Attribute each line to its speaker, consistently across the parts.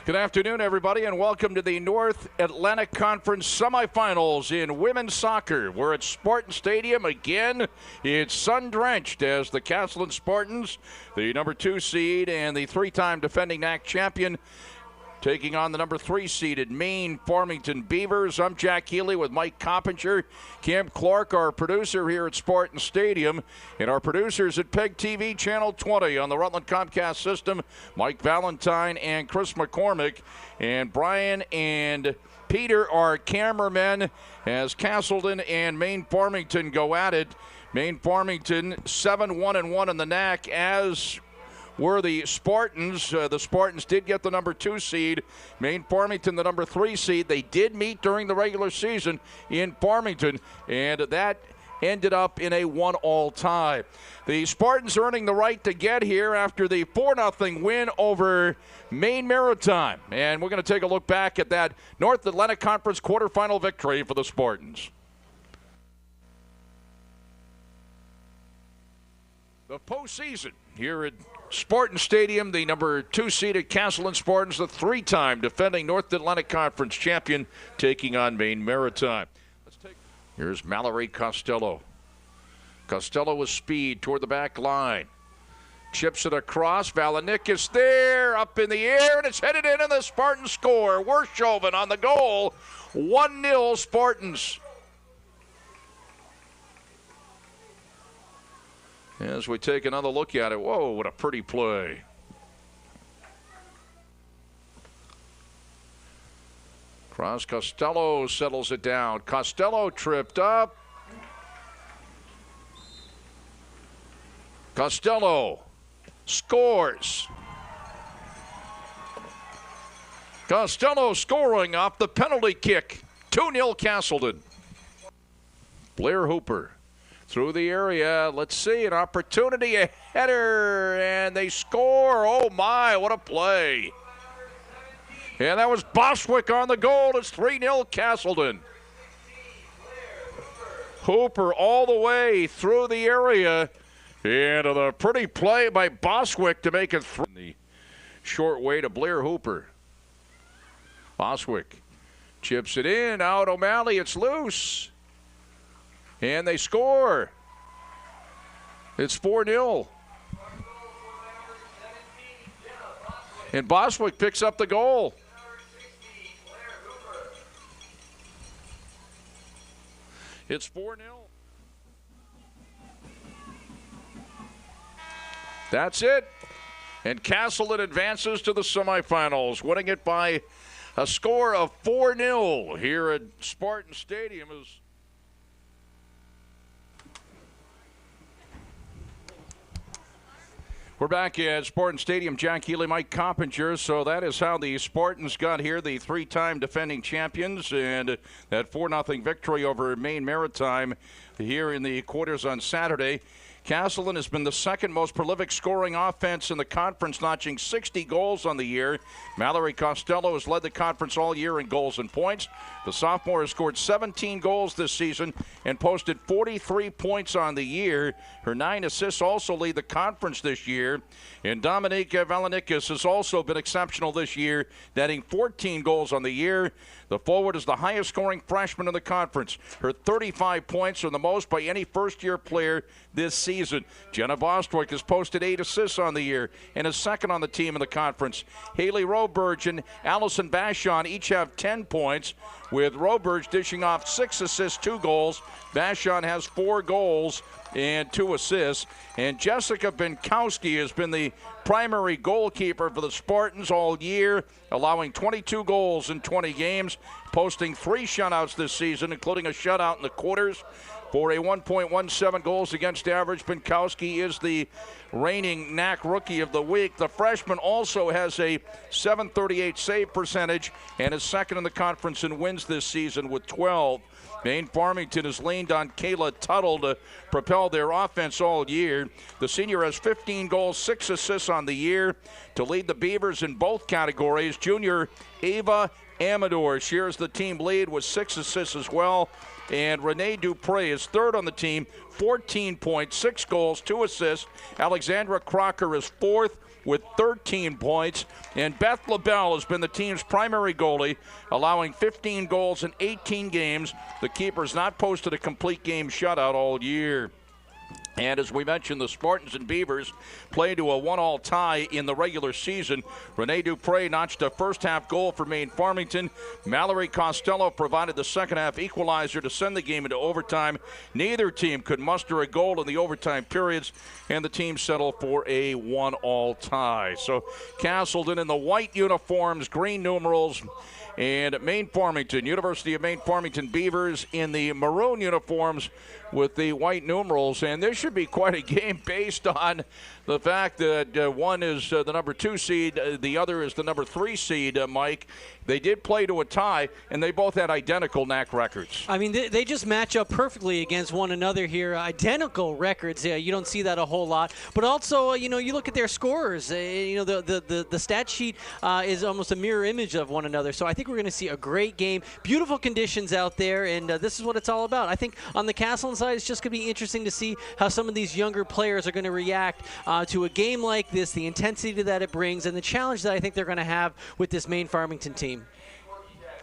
Speaker 1: Good afternoon, everybody, and welcome to the North Atlantic Conference semifinals in women's soccer. We're at Spartan Stadium again. It's sun-drenched as the Castleton Spartans, the number 2 seed and the 3-time defending NAC champion, taking on the number 3 seeded Maine Farmington Beavers. I'm Jack Healey with Mike Coppinger, Cam Clark, our producer here at Spartan Stadium, and our producers at PEGTV Channel 20 on the Rutland Comcast system, Mike Valentine and Chris McCormick. And Brian and Peter are cameramen as Castleton and Maine Farmington go at it. Maine Farmington 7-1-1 in the NAC, as were the Spartans. The Spartans did get the number 2 seed. Maine Farmington, the number 3 seed. They did meet during the regular season in Farmington, and that ended up in a 1-1 tie. The Spartans earning the right to get here after the 4-0 win over Maine Maritime. And we're going to take a look back at that North Atlantic Conference quarterfinal victory for the Spartans. The postseason here at Spartan Stadium, the number 2 seeded Castleton Spartans, the 3-time defending North Atlantic Conference champion, taking on Maine Maritime. Here's Mallory Costello. Costello with speed toward the back line. Chips it across. Valanickas there, up in the air, and it's headed in, and the Spartans score. Wershoven on the goal. 1-0 Spartans. As we take another look at it, whoa, what a pretty play. Cross, Costello settles it down. Costello tripped up. Costello scores. Costello scoring off the penalty kick. 2-0 Castleton. Blair Hooper through the area. Let's see, an opportunity, a header, and they score. Oh my, what a play. And that was Boswick on the goal. It's 3-0 Castleton. Hooper all the way through the area. And a pretty play by Boswick to make it through the short way to Blair Hooper. Boswick chips it in, out O'Malley, it's loose. And they score. It's 4-0. And Boswick picks up the goal. It's 4-0. That's it. And Castleton advances to the semifinals, winning it by a score of 4-0 here at Spartan Stadium. We're back at Spartan Stadium. Jack Healey, Mike Coppinger. So that is how the Spartans got here, the 3-time defending champions, and that 4-0 victory over Maine Maritime here in the quarters on Saturday. Castleton has been the second most prolific scoring offense in the conference, notching 60 goals on the year. Mallory Costello has led the conference all year in goals and points. The sophomore has scored 17 goals this season and posted 43 points on the year. Her 9 assists also lead the conference this year. And Dominika Valanickas has also been exceptional this year, netting 14 goals on the year. The forward is the highest scoring freshman in the conference. Her 35 points are the most by any first-year player this season. Jenna Bostwick has posted 8 assists on the year and is second on the team in the conference. Healey Roberge and Allison Vachon each have 10 points, with Roberge dishing off 6 assists, 2 goals. Vachon has 4 goals and 2 assists. And Jessica Binkowski has been the primary goalkeeper for the Spartans all year, allowing 22 goals in 20 games, posting 3 shutouts this season, including a shutout in the quarters. For a 1.17 goals against average, Binkowski is the reigning NAC Rookie of the Week. The freshman also has a .738 save percentage and is second in the conference in wins this season with 12. Maine Farmington has leaned on Kayla Tuttle to propel their offense all year. The senior has 15 goals, 6 assists on the year. To lead the Beavers in both categories, junior Ava Amador shares the team lead with 6 assists as well. And Rene Dupre is third on the team, 14 points, 6 goals, 2 assists. Alexandra Crocker is fourth with 13 points. And Beth LaBelle has been the team's primary goalie, allowing 15 goals in 18 games. The keeper's not posted a complete game shutout all year. And as we mentioned, the Spartans and Beavers played to a 1-1 tie in the regular season. Rene Dupre notched a first-half goal for Maine Farmington. Mallory Costello provided the second-half equalizer to send the game into overtime. Neither team could muster a goal in the overtime periods, and the team settled for a 1-1 tie. So Castleton in the white uniforms, green numerals, and Maine Farmington, University of Maine Farmington Beavers in the maroon uniforms with the white numerals. And this should be quite a game based on the fact that one is the number 2 seed, the other is the number 3 seed, Mike. They did play to a tie, and they both had identical NAC records.
Speaker 2: I mean, they just match up perfectly against one another here. Identical records. You don't see that a whole lot. But also, you look at their scorers. The stat sheet is almost a mirror image of one another. So I think we're going to see a great game. Beautiful conditions out there, and this is what it's all about. I think on the Castleton side, it's just going to be interesting to see how some of these younger players are going to react to a game like this, the intensity that it brings, and the challenge that I think they're going to have with this Maine Farmington team.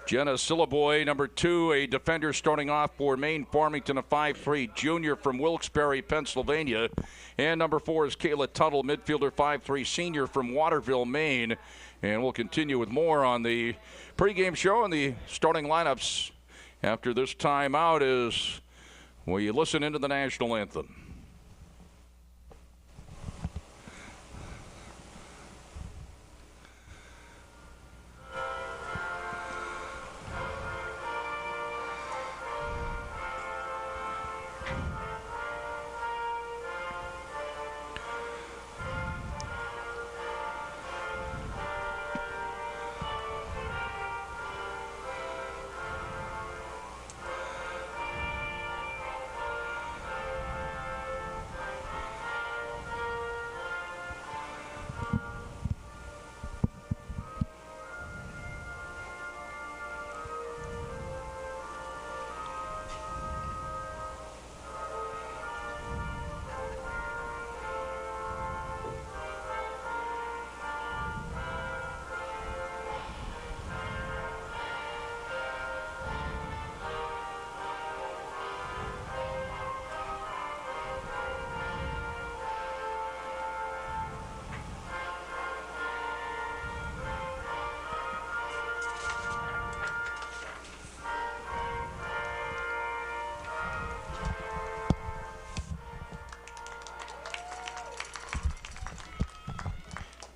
Speaker 1: Jenna Sillaboy, number 2, a defender starting off for Maine Farmington, a 5'3" junior from Wilkes-Barre, Pennsylvania. And number 4 is Kayla Tuttle, midfielder, 5'3" senior from Waterville, Maine. And we'll continue with more on the pregame show and the starting lineups after this timeout as we listen into the national anthem.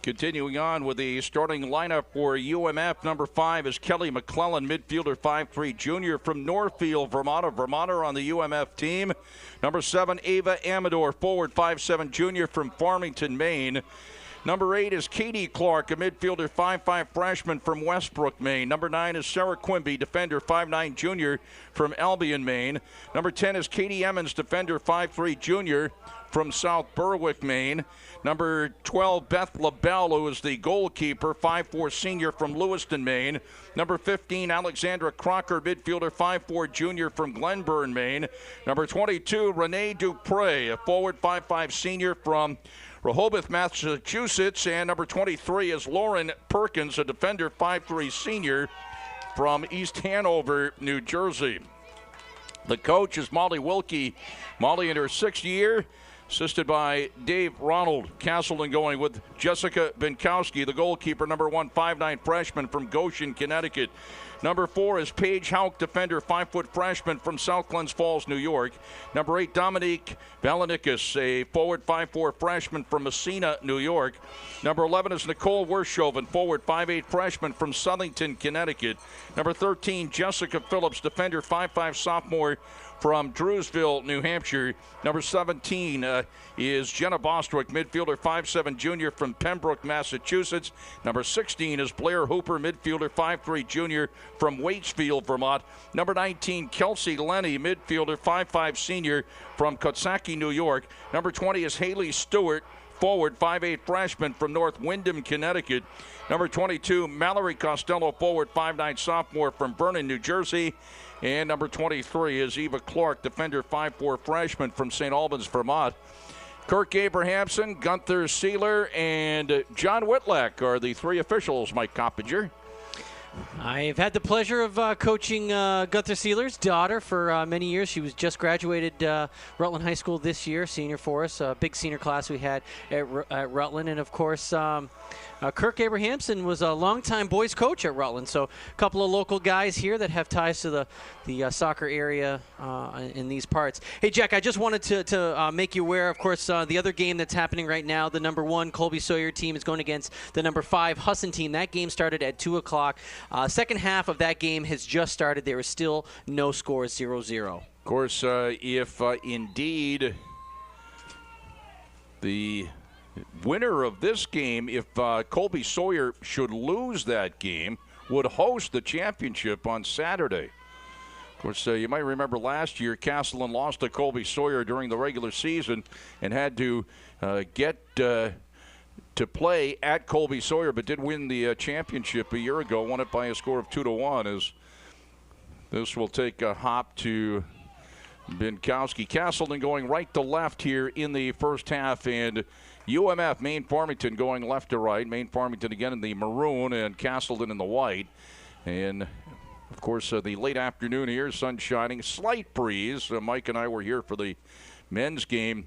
Speaker 1: Continuing on with the starting lineup for UMF, number 5 is Kelly McClellan, midfielder, 5'3", junior from Northfield, Vermont, a Vermonter on the UMF team. Number 7, Ava Amador, forward, 5'7", junior from Farmington, Maine. Number 8 is Katie Clark, a midfielder, 5'5", freshman from Westbrook, Maine. Number 9 is Sarah Quimby, defender, 5'9", junior from Albion, Maine. Number 10 is Katie Emmons, defender, 5'3", junior from South Berwick, Maine. Number 12, Beth LaBelle, who is the goalkeeper, 5'4", senior from Lewiston, Maine. Number 15, Alexandra Crocker, midfielder, 5'4", junior from Glenburn, Maine. Number 22, Rene Dupre, a forward, 5'5", senior from Rehoboth, Massachusetts. And number 23 is Lauren Perkins, a defender, 5'3", senior from East Hanover, New Jersey. The coach is Molly Wilkie. Molly in her 6th year, assisted by Dave Ronald. Castleton going with Jessica Binkowski, the goalkeeper, number 1, 5'9", freshman from Goshen, Connecticut. Number 4 is Paige Hauk, defender, 5-foot freshman from South Glens Falls, New York. Number 8, Dominique Valenikas, a forward, 5'4", freshman from Messina, New York. Number 11 is Nicole Wershoven, forward, 5'8", freshman from Southington, Connecticut. Number 13, Jessica Phillips, defender, 5'5", sophomore from Drewsville, New Hampshire. Number 17 is Jenna Bostwick, midfielder, 5'7", junior from Pembroke, Massachusetts. Number 16 is Blair Hooper, midfielder, 5'3", junior from Waitsfield, Vermont. Number 19, Kelsey Lenny, midfielder, 5'5", senior from Coxsackie, New York. Number 20 is Haley Stewart, forward, 5'8" freshman from North Windham, Connecticut. Number 22, Mallory Costello, forward, 5'9" sophomore from Vernon, New Jersey. And number 23 is Eva Clark, defender, 5'4" freshman from St. Albans, Vermont. Kirk Abrahamson, Gunther Seeler, and John Whitlack are the three officials, Mike Coppinger.
Speaker 2: I've had the pleasure of coaching Gunther Seeler's daughter for many years. She was just graduated Rutland High School this year, senior for us. A big senior class we had at Rutland. And, of course, Kirk Abrahamson was a longtime boys coach at Rutland. So a couple of local guys here that have ties to the soccer area in these parts. Hey, Jack, I just wanted to make you aware, of course, the other game that's happening right now, the number 1 Colby Sawyer team is going against the number 5 Husson team. That game started at 2 o'clock. Second half of that game has just started. There is still no score, 0-0. Of
Speaker 1: course, if indeed the winner of this game, if Colby Sawyer should lose that game, would host the championship on Saturday. Of course, you might remember last year, Castleton lost to Colby Sawyer during the regular season and had to get to play at Colby Sawyer, but did win the championship a year ago, won it by a score of 2-1. As this will take a hop to Binkowski. Castleton going right to left here in the first half, and UMF, Maine Farmington, going left to right. Maine Farmington again in the maroon and Castleton in the white. And, of course, the late afternoon here, sun shining, slight breeze. Mike and I were here for the men's game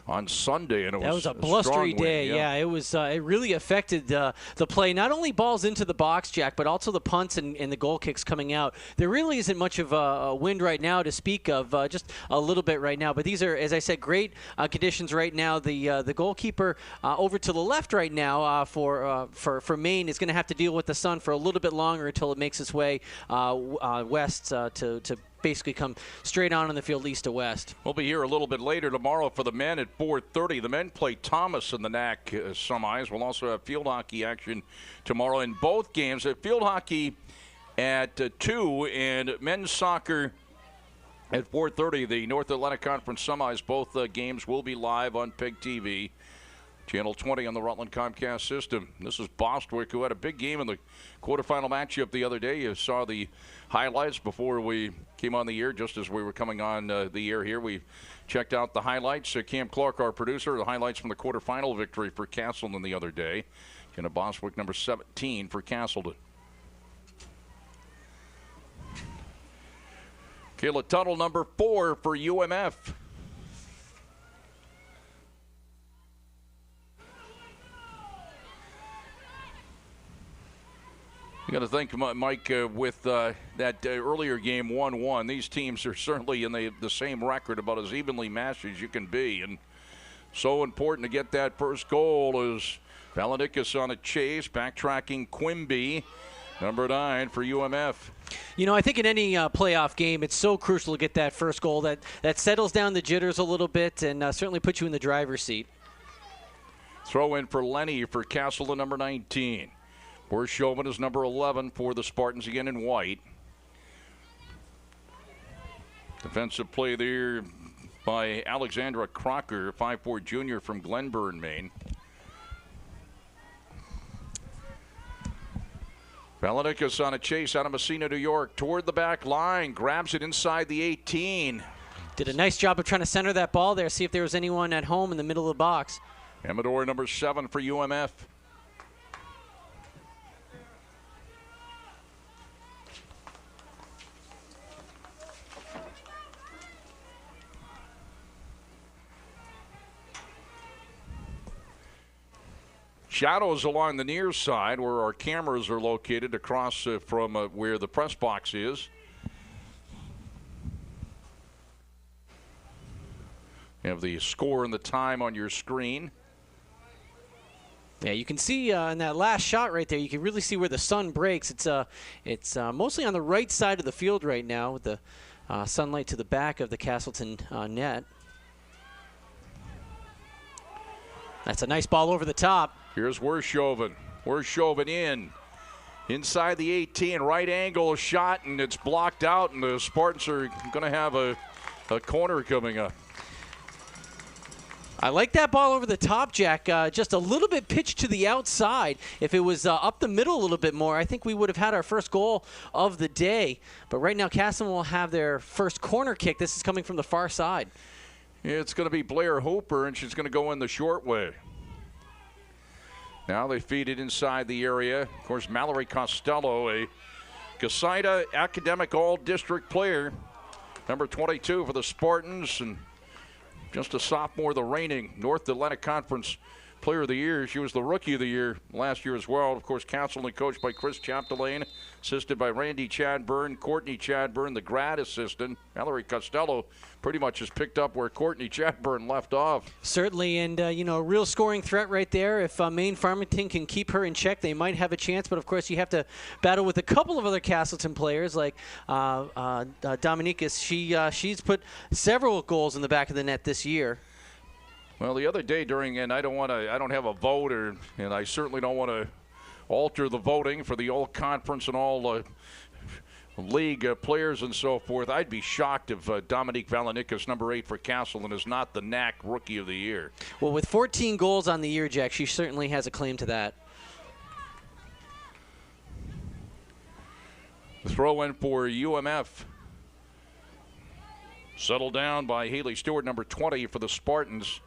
Speaker 1: on Sunday, and
Speaker 2: that was a blustery day. Yeah, it was. It really affected the play. Not only balls into the box, Jack, but also the punts and the goal kicks coming out. There really isn't much of a wind right now to speak of, just a little bit right now. But these are, as I said, great conditions right now. The goalkeeper over to the left right now for Maine is going to have to deal with the sun for a little bit longer until it makes its way west to basically come straight on in the field east to west.
Speaker 1: We'll be here a little bit later tomorrow for the men at 4:30. The men play Thomas in the NAC semis. We'll also have field hockey action tomorrow in both games. Field hockey at 2 and men's soccer at 4:30. The North Atlantic Conference semis, both games will be live on PEGTV. Channel 20 on the Rutland Comcast system. This is Bostwick, who had a big game in the quarterfinal matchup the other day. You saw the highlights before we came on the air, just as we were coming on the air here. We checked out the highlights. Cam Clark, our producer, the highlights from the quarterfinal victory for Castleton the other day. And Bostwick number 17 for Castleton. Kayla Tuttle number 4 for UMF. You got to think, Mike, with that earlier game 1-1, these teams are certainly in the same record, about as evenly matched as you can be. And so important to get that first goal as Valadikas on a chase, backtracking Quimby, number 9 for UMF.
Speaker 2: You know, I think in any playoff game, it's so crucial to get that first goal that settles down the jitters a little bit and certainly puts you in the driver's seat.
Speaker 1: Throw in for Lenny for Castleton, number 19. Boris Chauvin is number 11 for the Spartans, again in white. Defensive play there by Alexandra Crocker, 5'4" junior from Glenburn, Maine. Valadikas on a chase out of Messina, New York, toward the back line, grabs it inside the 18.
Speaker 2: Did a nice job of trying to center that ball there, see if there was anyone at home in the middle of the box.
Speaker 1: Amador, number 7 for UMF. Shadows along the near side where our cameras are located across from where the press box is. You have the score and the time on your screen.
Speaker 2: Yeah, you can see in that last shot right there, you can really see where the sun breaks. It's mostly on the right side of the field right now with the sunlight to the back of the Castleton net. That's a nice ball over the top.
Speaker 1: Here's Wershoven. Wershoven inside the 18, right angle shot, and it's blocked out, and the Spartans are going to have a corner coming up.
Speaker 2: I like that ball over the top, Jack. Just a little bit pitched to the outside. If it was up the middle a little bit more, I think we would have had our first goal of the day. But right now, Castleton will have their first corner kick. This is coming from the far side.
Speaker 1: It's going to be Blair Hooper, and she's going to go in the short way. Now they feed it inside the area. Of course, Mallory Costello, a Casita Academic All-District player, number 22 for the Spartans, and just a sophomore, the reigning North Atlantic Conference Player of the Year. She was the Rookie of the Year last year as well. Of course, Castleton coached by Chris Chapdelaine, assisted by Randy Chadburn, Courtney Chadburn, the grad assistant. Mallory Costello pretty much has picked up where Courtney Chadburn left off.
Speaker 2: Certainly, and, a real scoring threat right there. If Maine Farmington can keep her in check, they might have a chance. But, of course, you have to battle with a couple of other Castleton players like Dominikas. She's put several goals in the back of the net this year.
Speaker 1: Well, the other day and I don't have a vote, and I certainly don't want to alter the voting for the all-conference and all league players and so forth. I'd be shocked if Dominique Valenikas, number 8 for Castleton, is not the NAC Rookie of the Year.
Speaker 2: Well, with 14 goals on the year, Jack, she certainly has a claim to that.
Speaker 1: The throw in for UMF. Settled down by Healey Stewart, number 20 for the Spartans.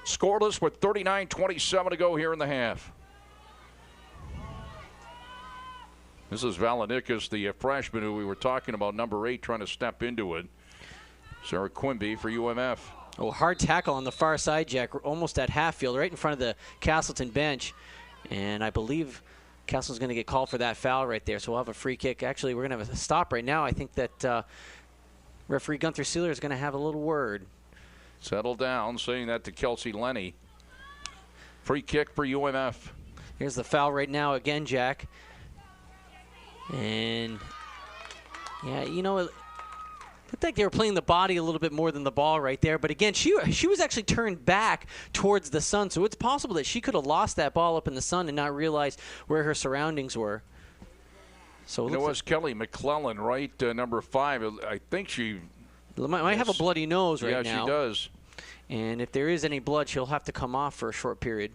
Speaker 1: Scoreless with 39:27 to go here in the half. This is Valenikas, the freshman who we were talking about, number 8, trying to step into it. Sarah Quimby for UMF.
Speaker 2: Oh, hard tackle on the far side, Jack, almost at half field, right in front of the Castleton bench. And I believe Castleton's going to get called for that foul right there, so we'll have a free kick. Actually, we're going to have a stop right now. I think that referee Gunther Sealer is going to have a little word.
Speaker 1: Settle down, saying that to Kelsey Lenny. Free kick for UMF.
Speaker 2: Here's the foul right now again, Jack. And, yeah, it looked like they were playing the body a little bit more than the ball right there. But, again, she was actually turned back towards the sun, so it's possible that she could have lost that ball up in the sun and not realized where her surroundings were. So
Speaker 1: it was Kelly McClellan, right, number 5. I think she
Speaker 2: might have a bloody nose right now.
Speaker 1: Yeah, she does.
Speaker 2: And if there is any blood, she'll have to come off for a short period.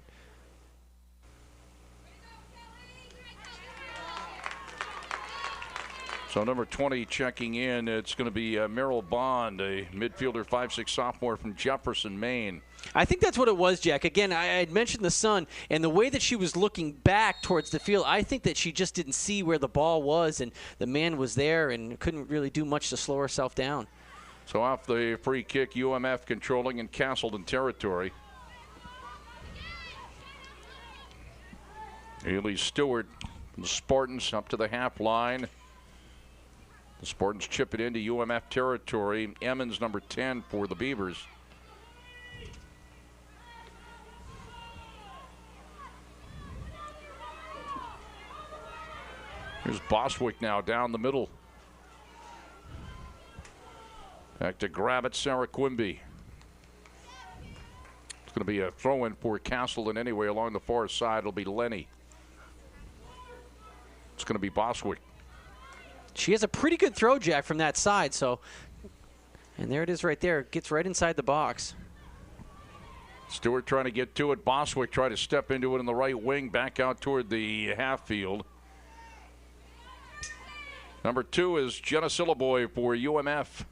Speaker 1: So number 20 checking in. It's going to be Merrill Bond, a midfielder, 5'6" sophomore from Jefferson, Maine.
Speaker 2: I think that's what it was, Jack. Again, I had mentioned the sun, and the way that she was looking back towards the field, I think that she just didn't see where the ball was, and the man was there and couldn't really do much to slow herself down.
Speaker 1: So off the free kick, UMF controlling in Castleton territory. Healey Stewart, the Spartans up to the half line. The Spartans chip it into UMF territory. Emmons, number 10 for the Beavers. Here's Boswick now down the middle. Back to grab it, Sarah Quimby. It's going to be a throw-in for Castleton anyway. Along the far side, it'll be Lenny. It's going to be Boswick.
Speaker 2: She has a pretty good throw, Jack, from that side. And there it is right there. Gets right inside the box.
Speaker 1: Stewart trying to get to it. Boswick tried to step into it in the right wing, back out toward the half field. Number 2 is Jenna Sillaboy for UMF.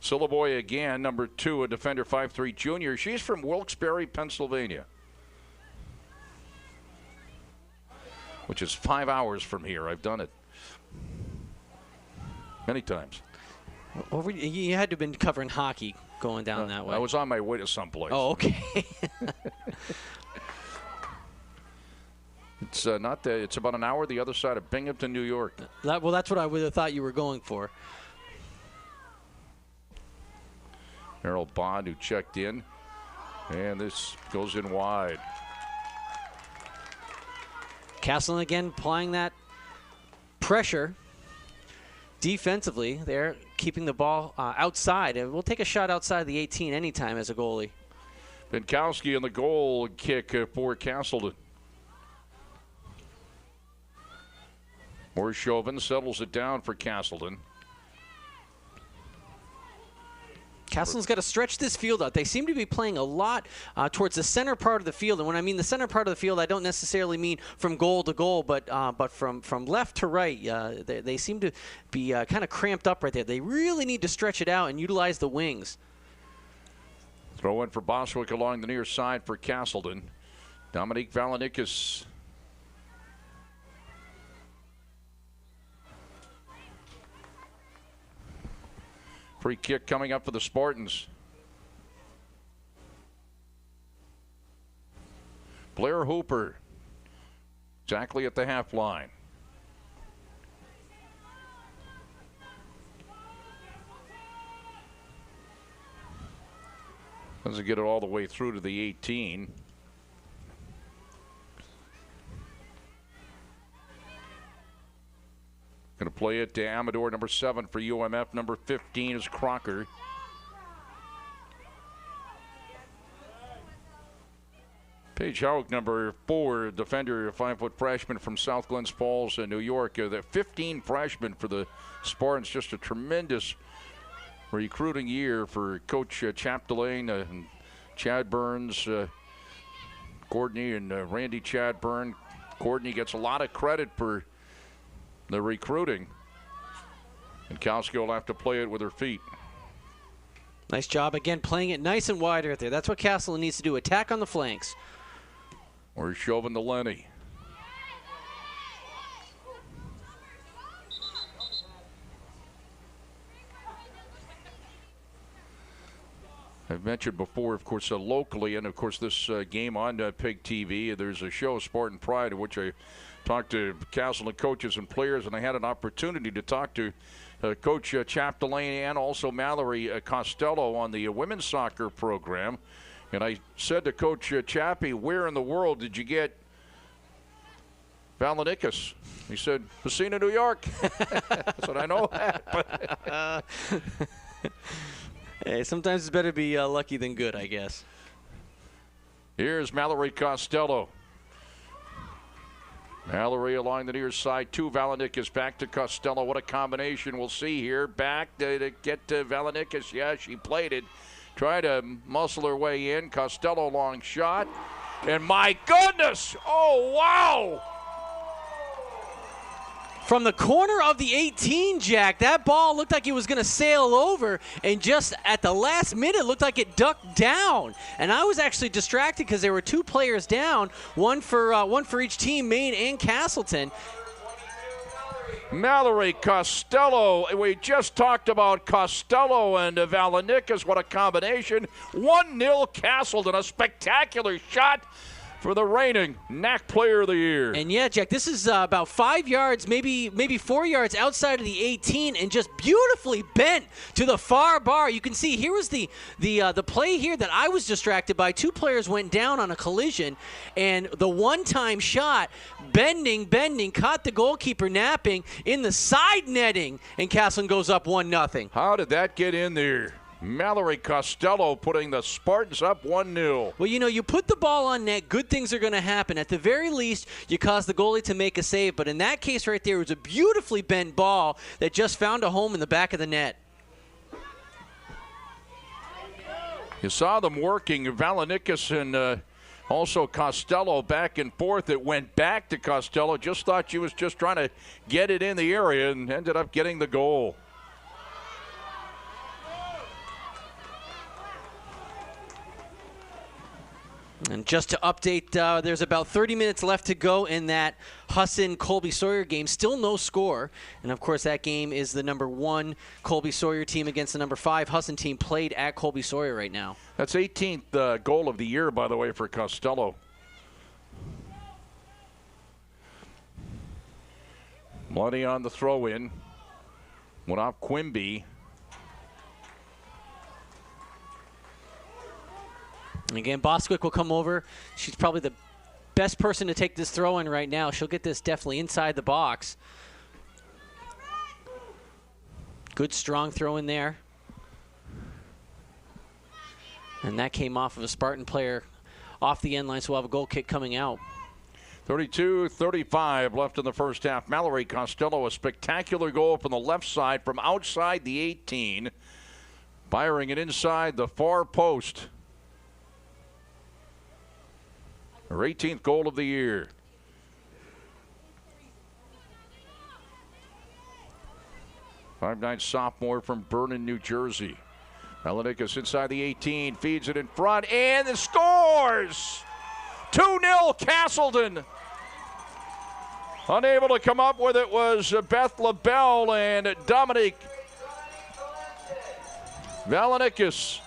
Speaker 1: Sillaboy again, number 2, a defender, 5'3" junior. She's from Wilkes-Barre, Pennsylvania, which is 5 hours from here. I've done it many times.
Speaker 2: Well, you had to have been covering hockey going down that way.
Speaker 1: I was on my way to someplace.
Speaker 2: Oh, okay.
Speaker 1: It's not that. It's about an hour the other side of Binghamton, New York.
Speaker 2: Well, that's what I would have thought you were going for.
Speaker 1: Merrill Bond, who checked in, and this goes in wide.
Speaker 2: Castleton again applying that pressure defensively. They're keeping the ball outside. And we'll take a shot outside the 18 anytime as a goalie.
Speaker 1: Binkowski on the goal kick for Castleton. Chauvin settles it down for Castleton.
Speaker 2: Castleton's got to stretch this field out. They seem to be playing a lot towards the center part of the field. And when I mean the center part of the field, I don't necessarily mean from goal to goal, but from left to right. They seem to be kind of cramped up right there. They really need to stretch it out and utilize the wings.
Speaker 1: Throw in for Boswick along the near side for Castleton. Dominique Valanickas. Free kick coming up for the Spartans. Blair Hooper exactly at the half line. Doesn't get it all the way through to the 18. Going to play it to Amador, number 7 for UMF. Number 15 is Crocker. Paige Howick, number 4, defender, 5-foot freshman from South Glens Falls, New York. The 15 freshmen for the Spartans. Just a tremendous recruiting year for Coach Chapdelaine and Chad Burns, Courtney and Randy Chadburn. Courtney gets a lot of credit for the recruiting. And Kowski will have to play it with her feet.
Speaker 2: Nice job again, playing it nice and wide right there. That's what Castleton needs to do. Attack on the flanks.
Speaker 1: Or Chauvin to Lenny. I've mentioned before, of course, locally, and of course this game on PEGTV, there's a show, Spartan Pride, in which I talked to Castleton coaches and players, and I had an opportunity to talk to Coach Chapdelaine and also Mallory Costello on the women's soccer program. And I said to Coach Chappie, where in the world did you get Valanickas? He said, Messina, New York. I said, I know that.
Speaker 2: Hey, sometimes it's better to be lucky than good, I guess.
Speaker 1: Here's Mallory Costello. Mallory along the near side to Valanickas, back to Costello. What a combination we'll see here. Back to get to Valanickas. Yeah, she played it. Try to muscle her way in. Costello long shot. And my goodness! Oh, wow!
Speaker 2: From the corner of the 18, Jack, that ball looked like it was going to sail over, and just at the last minute looked like it ducked down. And I was actually distracted because there were 2 players down, one for each team, Maine and Castleton.
Speaker 1: Mallory Costello. We just talked about Costello and Valanickas. What a combination. 1-0 Castleton. A spectacular shot for the reigning NAC Player of the Year.
Speaker 2: And yeah, Jack, this is about 5 yards, maybe 4 yards outside of the 18, and just beautifully bent to the far bar. You can see here was the play here that I was distracted by. 2 players went down on a collision, and the one-time shot, bending, caught the goalkeeper napping in the side netting, and Castleton goes up 1-0.
Speaker 1: How did that get in there? Mallory Costello putting the Spartans up 1-0.
Speaker 2: Well, you know, you put the ball on net, good things are going to happen. At the very least, you cause the goalie to make a save. But in that case right there, it was a beautifully bent ball that just found a home in the back of the net.
Speaker 1: You saw them working, Valanickas and also Costello back and forth. It went back to Costello. Just thought she was just trying to get it in the area and ended up getting the goal.
Speaker 2: And just to update, there's about 30 minutes left to go in that Husson-Colby Sawyer game. Still no score. And, of course, that game is the number 1 Colby Sawyer team against the number 5 Husson team played at Colby Sawyer right now.
Speaker 1: That's 18th goal of the year, by the way, for Costello. Money on the throw-in. Went off Quimby.
Speaker 2: And again, Boswick will come over. She's probably the best person to take this throw in right now. She'll get this definitely inside the box. Good strong throw in there. And that came off of a Spartan player off the end line, so we'll have a goal kick coming out.
Speaker 1: 32-35 left in the first half. Mallory Costello, a spectacular goal from the left side from outside the 18. Firing it inside the far post. Her 18th goal of the year. Five-9 sophomore from Vernon, New Jersey. Melanikas inside the 18, feeds it in front, and it scores! 2-0 Castleton. Unable to come up with it was Beth LaBelle and Dominique Valenikas.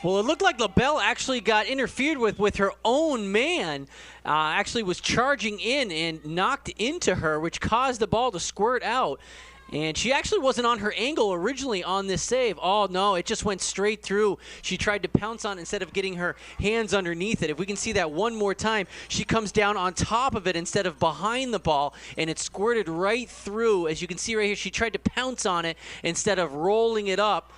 Speaker 2: Well, it looked like LaBelle actually got interfered with her own man. Actually was charging in and knocked into her, which caused the ball to squirt out. And she actually wasn't on her angle originally on this save. Oh, no, it just went straight through. She tried to pounce on it instead of getting her hands underneath it. If we can see that one more time, she comes down on top of it instead of behind the ball, and it squirted right through. As you can see right here, she tried to pounce on it instead of rolling it up.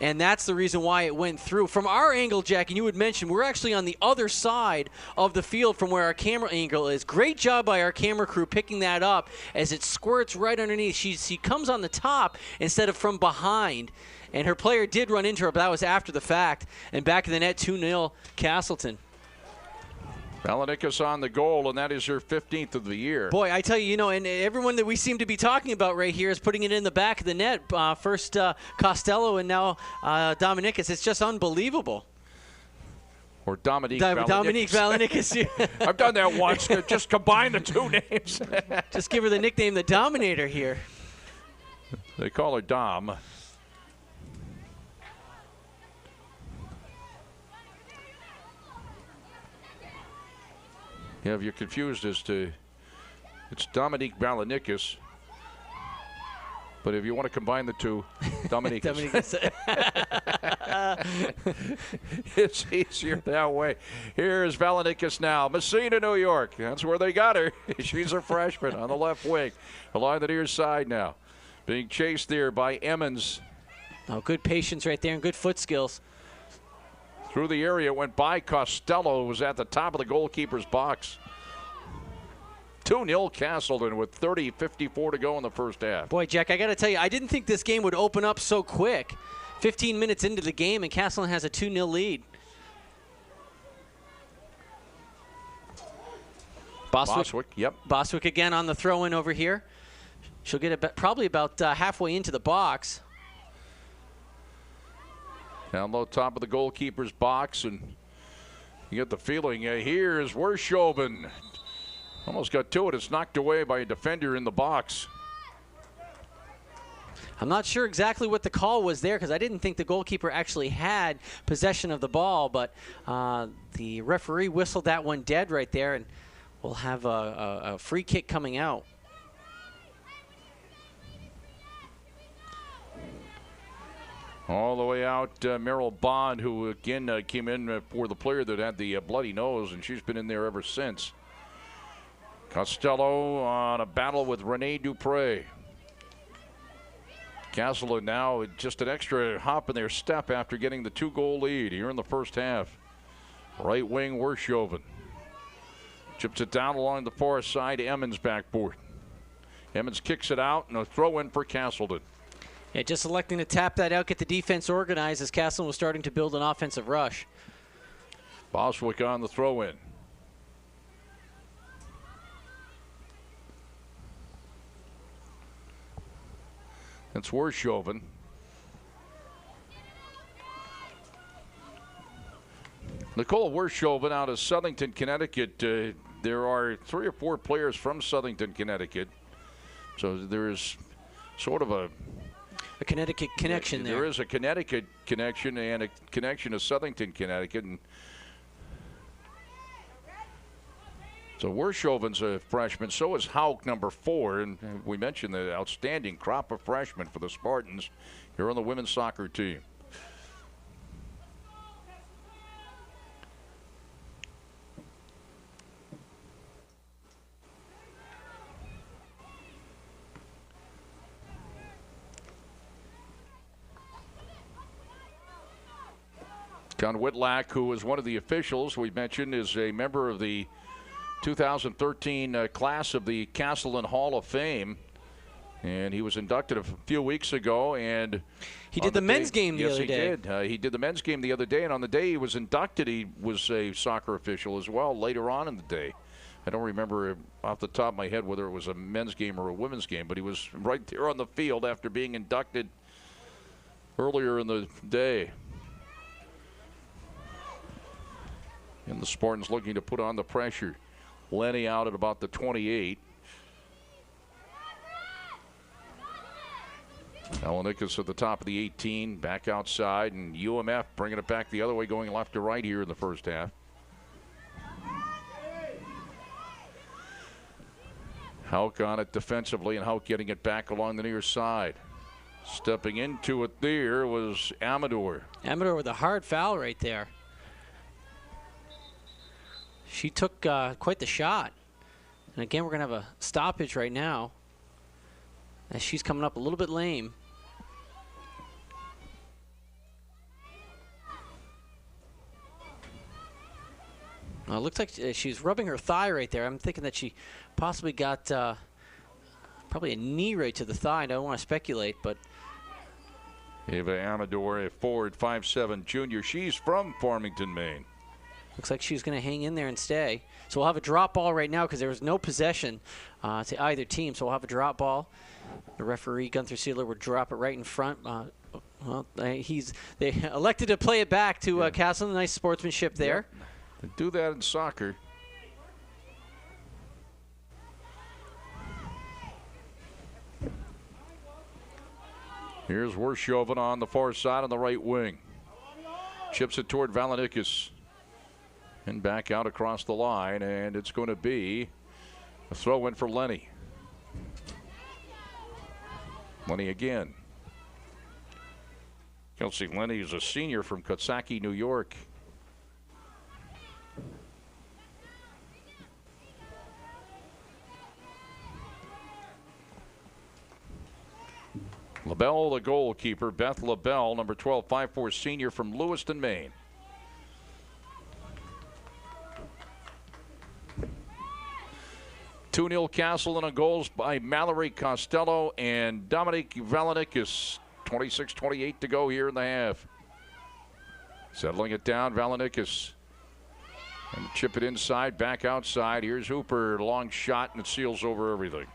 Speaker 2: And that's the reason why it went through. From our angle, Jack, and you would mention, we're actually on the other side of the field from where our camera angle is. Great job by our camera crew picking that up as it squirts right underneath. She comes on the top instead of from behind. And her player did run into her, but that was after the fact. And back in the net, 2-0 Castleton.
Speaker 1: Valenikas on the goal, and that is her 15th of the year.
Speaker 2: Boy, I tell you, and everyone that we seem to be talking about right here is putting it in the back of the net. First Costello and now Dominikas. It's just unbelievable.
Speaker 1: Or Dominique
Speaker 2: Valenikas.
Speaker 1: I've done that once. Just combine the two names.
Speaker 2: Just give her the nickname the Dominator here.
Speaker 1: They call her Dom. Yeah, if you're confused as to, it's Dominique Valenikas. But if you want to combine the two, Dominique. It's easier that way. Here's Valenikas now. Messina, New York. That's where they got her. She's a freshman on the left wing. Along the near side now. Being chased there by Emmons.
Speaker 2: Oh, good patience right there and good foot skills.
Speaker 1: Through the area, went by Costello, who was at the top of the goalkeeper's box. 2-0 Castleton with 30:54 to go in the first half.
Speaker 2: Boy, Jack, I got to tell you, I didn't think this game would open up so quick. 15 minutes into the game, and Castleton has a 2-0 lead.
Speaker 1: Boswick, yep.
Speaker 2: Boswick again on the throw-in over here. She'll get it probably about halfway into the box.
Speaker 1: Down low, top of the goalkeeper's box, and you get the feeling here's Wershoven. Almost got to it. It's knocked away by a defender in the box.
Speaker 2: I'm not sure exactly what the call was there because I didn't think the goalkeeper actually had possession of the ball, but the referee whistled that one dead right there, and we'll have a free kick coming out.
Speaker 1: All the way out, Meryl Bond, who again came in for the player that had the bloody nose, and she's been in there ever since. Costello on a battle with Renee Dupre. Castleton now just an extra hop in their step after getting the 2-goal lead here in the first half. Right wing Wershoven. Chips it down along the far side, Emmons backboard. Emmons kicks it out, and a throw in for Castleton.
Speaker 2: Yeah, just electing to tap that out, get the defense organized as Castleton was starting to build an offensive rush.
Speaker 1: Boswick on the throw-in. That's Wershoven. Nicole Wershoven out of Southington, Connecticut. There are 3 or 4 players from Southington, Connecticut. So there's sort of a
Speaker 2: Connecticut connection there.
Speaker 1: There is a Connecticut connection and a connection to Southington, Connecticut. And so Wershoven's a freshman. So is Hauk, number 4. And we mentioned the outstanding crop of freshmen for the Spartans here on the women's soccer team. John Whitlack, who is one of the officials we mentioned, is a member of the 2013 class of the Castleton Hall of Fame. And he was inducted a few weeks ago, and
Speaker 2: he did the men's game the other day.
Speaker 1: Yes, he did. He did the men's game the other day, and on the day he was inducted, he was a soccer official as well later on in the day. I don't remember off the top of my head whether it was a men's game or a women's game, but he was right there on the field after being inducted earlier in the day. And the Spartans looking to put on the pressure. Lenny out at about the 28. Alanicus at the top of the 18, back outside, and UMF bringing it back the other way, going left to right here in the first half. Houck on it defensively, and Houck getting it back along the near side. Stepping into it there was Amador.
Speaker 2: Amador with a hard foul right there. She took quite the shot. And again, we're going to have a stoppage right now, as she's coming up a little bit lame. It looks like she's rubbing her thigh right there. I'm thinking that she possibly got probably a knee right to the thigh. I don't want to speculate, but
Speaker 1: Ava Amador, a forward, 5'7" junior. She's from Farmington, Maine.
Speaker 2: Looks like she's going to hang in there and stay. So we'll have a drop ball right now because there was no possession to either team. So we'll have a drop ball. The referee, Gunther Sealer, would drop it right in front. Well, they elected to play it back to Castleton. Nice sportsmanship there.
Speaker 1: Yep. They do that in soccer. Here's Wershoven on the far side on the right wing. Chips it toward Valanicus. And back out across the line, and it's going to be a throw in for Lenny. Lenny again. Kelsey Lenny is a senior from Coxsackie, New York. LaBelle, the goalkeeper. Beth LaBelle, number 12, 5'4" senior from Lewiston, Maine. (2-0) Castleton on goals by Mallory Costello and Dominique Valanicus. 26-28 to go here in the half. Settling it down, Valanicus. And chip it inside, back outside. Here's Hooper, long shot, and it seals over everything.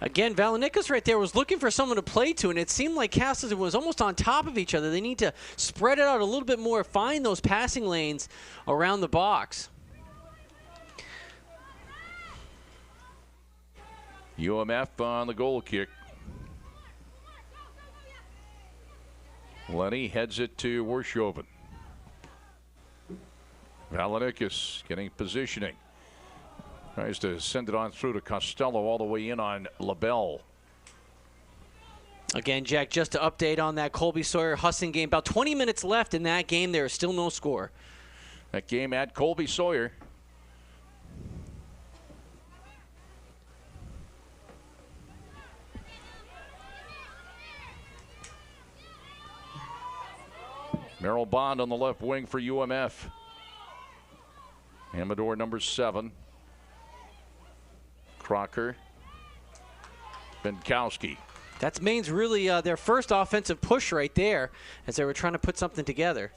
Speaker 2: Again, Valanicus right there was looking for someone to play to, and it seemed like Castleton was almost on top of each other. They need to spread it out a little bit more, find those passing lanes around the box.
Speaker 1: UMF on the goal kick. Lenny heads it to Wershoven. Valanicus getting positioning. Tries to send it on through to Costello all the way in on LaBelle.
Speaker 2: Again, Jack, just to update on that Colby Sawyer-Husson game. About 20 minutes left in that game. There is still no score.
Speaker 1: That game at Colby Sawyer. Merrill Bond on the left wing for UMF. Amador, number 7. Crocker. Benkowski.
Speaker 2: That's Maine's really their first offensive push right there as they were trying to put something together.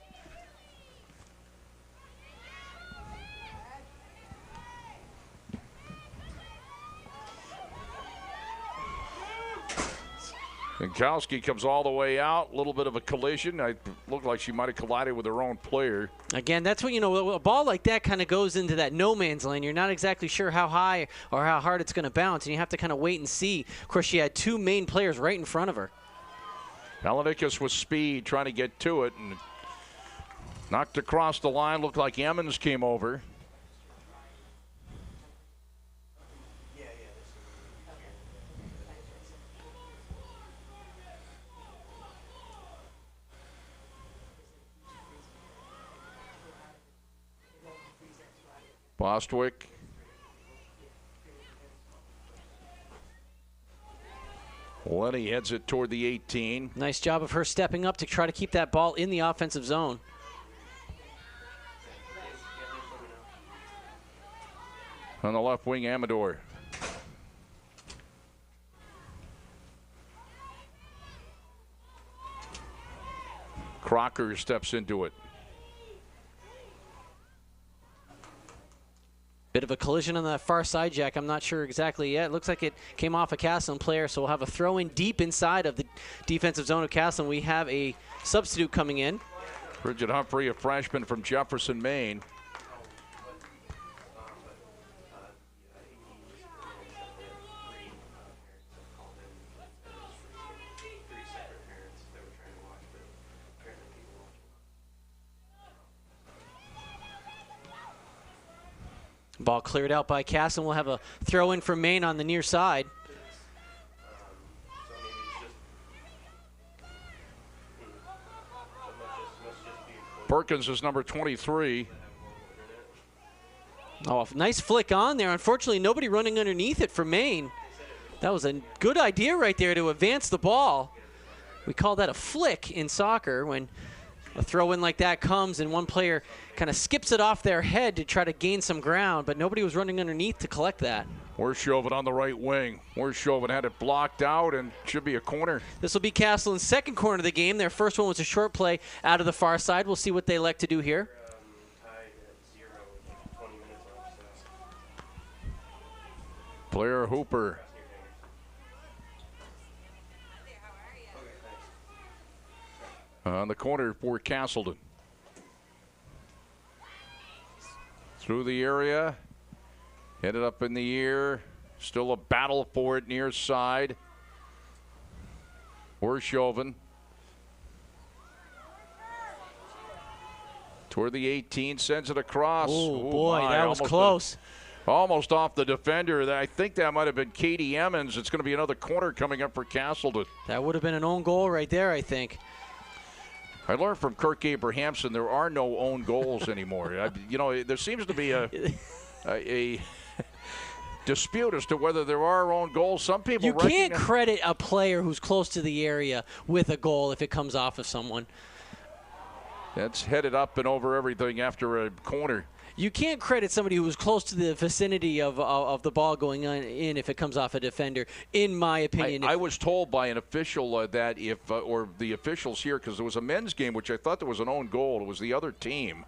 Speaker 1: Benkowski comes all the way out. A little bit of a collision. It looked like she might have collided with her own player.
Speaker 2: Again, that's what, you know, a ball like that kind of goes into that no man's lane. You're not exactly sure how high or how hard it's going to bounce, and you have to kind of wait and see. Of course, she had 2 Maine players right in front of her.
Speaker 1: Valanicus with speed trying to get to it and knocked across the line. Looked like Emmons came over. Bostwick. Lenny heads it toward the 18.
Speaker 2: Nice job of her stepping up to try to keep that ball in the offensive zone.
Speaker 1: On the left wing, Amador. Crocker steps into it.
Speaker 2: Bit of a collision on that far side, Jack. I'm not sure exactly yet. It looks like it came off a Castleton player, so we'll have a throw in deep inside of the defensive zone of Castleton. We have a substitute coming in.
Speaker 1: Bridget Humphrey, a freshman from Jefferson, Maine.
Speaker 2: Ball cleared out by Castleton. We'll have a throw in from Maine on the near side.
Speaker 1: Perkins is number 23.
Speaker 2: Oh, nice flick on there. Unfortunately, nobody running underneath it for Maine. That was a good idea right there to advance the ball. We call that a flick in soccer when a throw in like that comes and one player kind of skips it off their head to try to gain some ground, but nobody was running underneath to collect that.
Speaker 1: Worshoven on the right wing. Worshoven had it blocked out and should be a corner.
Speaker 2: This will be Castleton's second corner of the game. Their first one was a short play out of the far side. We'll see what they elect to do here.
Speaker 1: Blair Hooper. On the corner for Castleton. Through the area. Headed up in the air. Still a battle for it near side. Worshoven. Toward the 18, sends it across.
Speaker 2: Oh, boy, that was close.
Speaker 1: Almost off the defender. I think that might have been Katie Emmons. It's going to be another corner coming up for Castleton.
Speaker 2: That would have been an own goal right there, I think.
Speaker 1: I learned from Kirk Abrahamson there are no own goals anymore. There seems to be a dispute as to whether there are own goals. Some people
Speaker 2: you can't credit a player who's close to the area with a goal if it comes off of someone.
Speaker 1: That's headed up and over everything after a corner.
Speaker 2: You can't credit somebody who was close to the vicinity of the ball going in if it comes off a defender, in my opinion.
Speaker 1: I was told by an official that if, or the officials here, because there was a men's game, which I thought there was an own goal. It was the other team.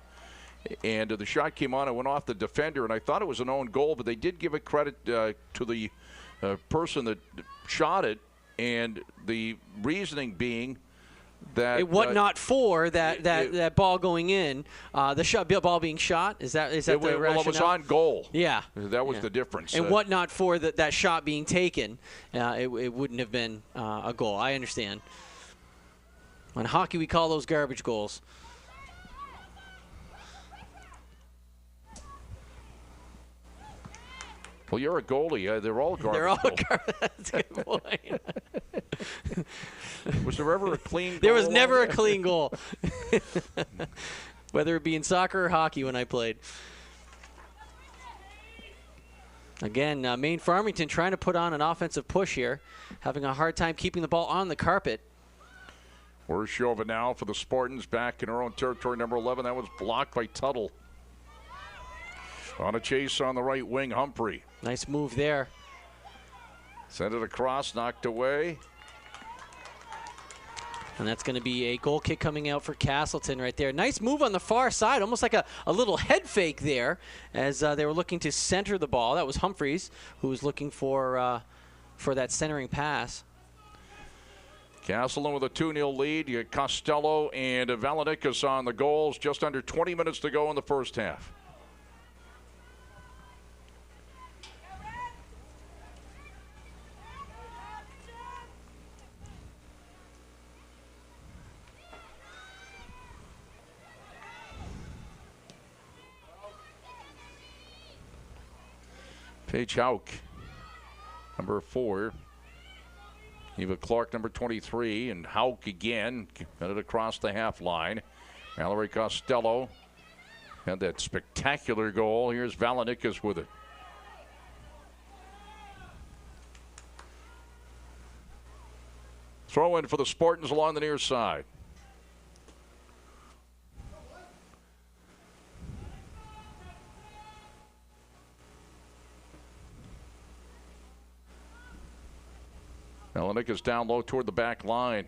Speaker 1: And the shot came on and went off the defender, and I thought it was an own goal, but they did give it credit to the person that shot it, and the reasoning being that
Speaker 2: what not for that ball going in, the ball being shot. Is that the rationale?
Speaker 1: Well, it was on goal.
Speaker 2: Yeah,
Speaker 1: that was the difference.
Speaker 2: And what not for that shot being taken, it wouldn't have been a goal. I understand. On hockey, we call those garbage goals.
Speaker 1: Well, you're a goalie. They're all garbage.
Speaker 2: They're all garbage. That's a good point.
Speaker 1: Was there ever a clean goal?
Speaker 2: There was never a clean goal. Whether it be in soccer or hockey when I played. Again, Maine Farmington trying to put on an offensive push here. Having a hard time keeping the ball on the carpet.
Speaker 1: Worshoven now for the Spartans back in her own territory, number 11. That was blocked by Tuttle. On a chase on the right wing, Humphrey.
Speaker 2: Nice move there.
Speaker 1: Sent it across, knocked away.
Speaker 2: And that's going to be a goal kick coming out for Castleton right there. Nice move on the far side, almost like a little head fake there as they were looking to center the ball. That was Humphreys who was looking for that centering pass.
Speaker 1: Castleton with a 2-0 lead. You got Costello and Valenikas on the goals. Just under 20 minutes to go in the first half. Paige Hauk, number 4. Eva Clark, number 23. And Hauk again, got it across the half line. Mallory Costello had that spectacular goal. Here's Valenikas with it. Throw in for the Spartans along the near side. Valenica's down low toward the back line.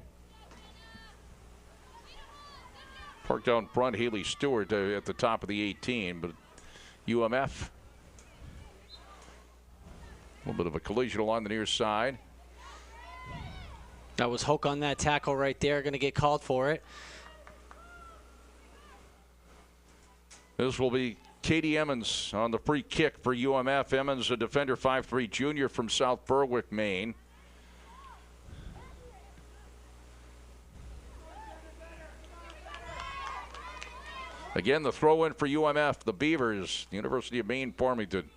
Speaker 1: Parked out in front, Healey Stewart at the top of the 18, but UMF. A little bit of a collision along the near side.
Speaker 2: That was Hoke on that tackle right there, going to get called for it.
Speaker 1: This will be Katie Emmons on the free kick for UMF. Emmons, a defender, 5'3" junior from South Berwick, Maine. Again, the throw in for UMF, the Beavers, University of Maine Farmington.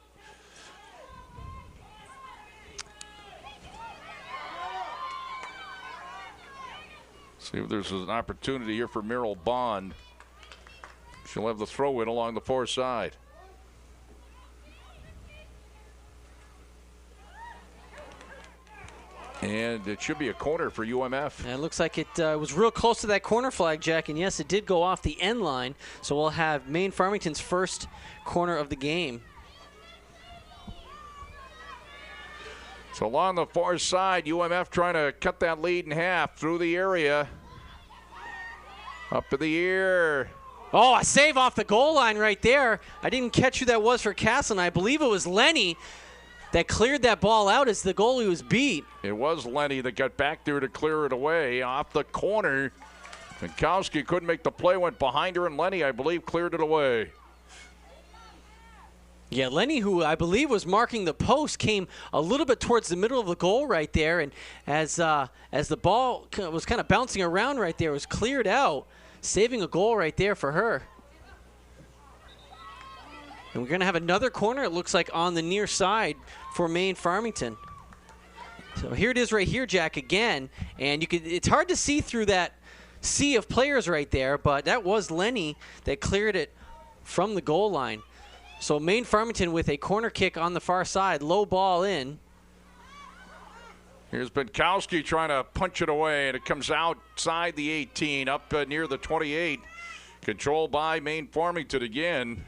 Speaker 1: See if there's an opportunity here for Merrill Bond. She'll have the throw in along the far side. And it should be a corner for UMF.
Speaker 2: And it looks like it was real close to that corner flag, Jack. And yes, it did go off the end line. So we'll have Maine Farmington's first corner of the game.
Speaker 1: So along the far side, UMF trying to cut that lead in half through the area. Up in the air.
Speaker 2: Oh, a save off the goal line right there. I didn't catch who that was for Castleton. I believe it was Lenny that cleared that ball out as the goalie was beat.
Speaker 1: It was Lenny that got back there to clear it away off the corner. Minkowski couldn't make the play, went behind her, and Lenny, I believe, cleared it away.
Speaker 2: Yeah, Lenny, who I believe was marking the post, came a little bit towards the middle of the goal right there, and as the ball was kind of bouncing around right there, it was cleared out, saving a goal right there for her. And we're going to have another corner, it looks like, on the near side for Maine Farmington. So here it is right here, Jack, again, and it's hard to see through that sea of players right there, but that was Lenny that cleared it from the goal line. So Maine Farmington with a corner kick on the far side, low ball in.
Speaker 1: Here's Binkowski trying to punch it away, and it comes outside the 18, up near the 28. Controlled by Maine Farmington again.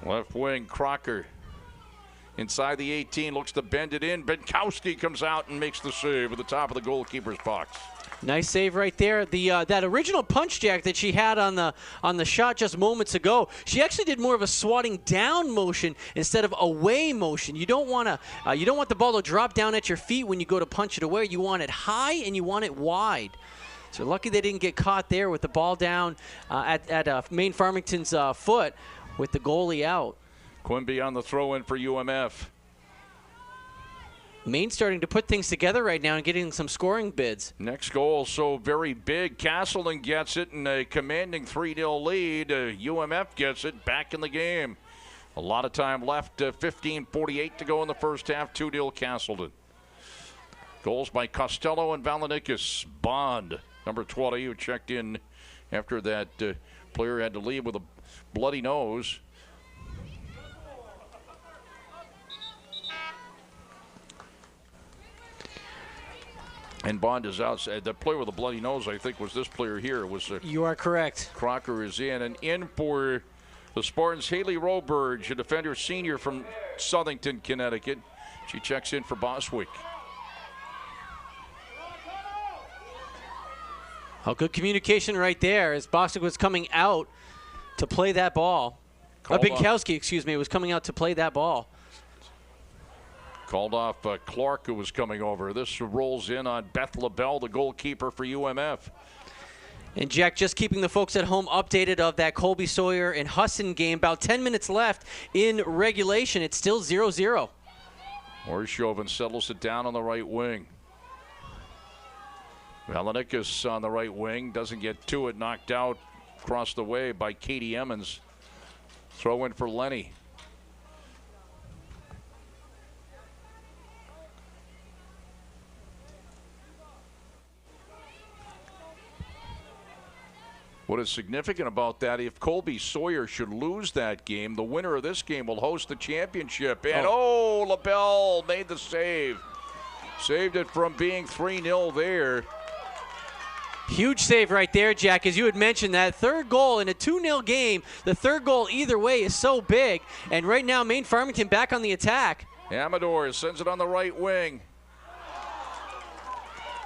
Speaker 1: Left wing, Crocker. Inside the 18, looks to bend it in. Binkowski comes out and makes the save at the top of the goalkeeper's box.
Speaker 2: Nice save right there. That original punch, Jack, that she had on the shot just moments ago, she actually did more of a swatting down motion instead of away motion. You don't want the ball to drop down at your feet when you go to punch it away. You want it high and you want it wide. So lucky they didn't get caught there with the ball down at Maine Farmington's foot with the goalie out.
Speaker 1: Quimby on the throw-in for UMF.
Speaker 2: Maine starting to put things together right now and getting some scoring bids.
Speaker 1: Next goal so very big. Castleton gets it in a commanding 3-0 lead. UMF gets it back in the game. A lot of time left. 15:48 to go in the first half. 2-0 Castleton. Goals by Costello and Valenikas. Bond, number 20, who checked in after that player had to leave with a bloody nose. And Bond is outside. The player with a bloody nose, I think, was this player here.
Speaker 2: You are correct.
Speaker 1: Crocker is in. And in for the Spartans, Healey Roberge, a defender senior from Southington, Connecticut. She checks in for Boswick.
Speaker 2: Oh, good communication right there as Boswick was coming out to play that ball. Binkowski, excuse me, was coming out to play that ball.
Speaker 1: Called off Clark, who was coming over. This rolls in on Beth LaBelle, the goalkeeper for UMF.
Speaker 2: And Jack, just keeping the folks at home updated of that Colby Sawyer and Husson game. About 10 minutes left in regulation. It's still 0-0.
Speaker 1: Orshoven settles it down on the right wing. Valenikas on the right wing. Doesn't get to it. Knocked out across the way by Katie Emmons. Throw in for Lenny. What is significant about that, if Colby Sawyer should lose that game, the winner of this game will host the championship. And LaBelle made the save. Saved it from being 3-0 there.
Speaker 2: Huge save right there, Jack. As you had mentioned, that third goal in a 2-0 game, the third goal either way is so big. And right now, Maine Farmington back on the attack.
Speaker 1: Amador sends it on the right wing.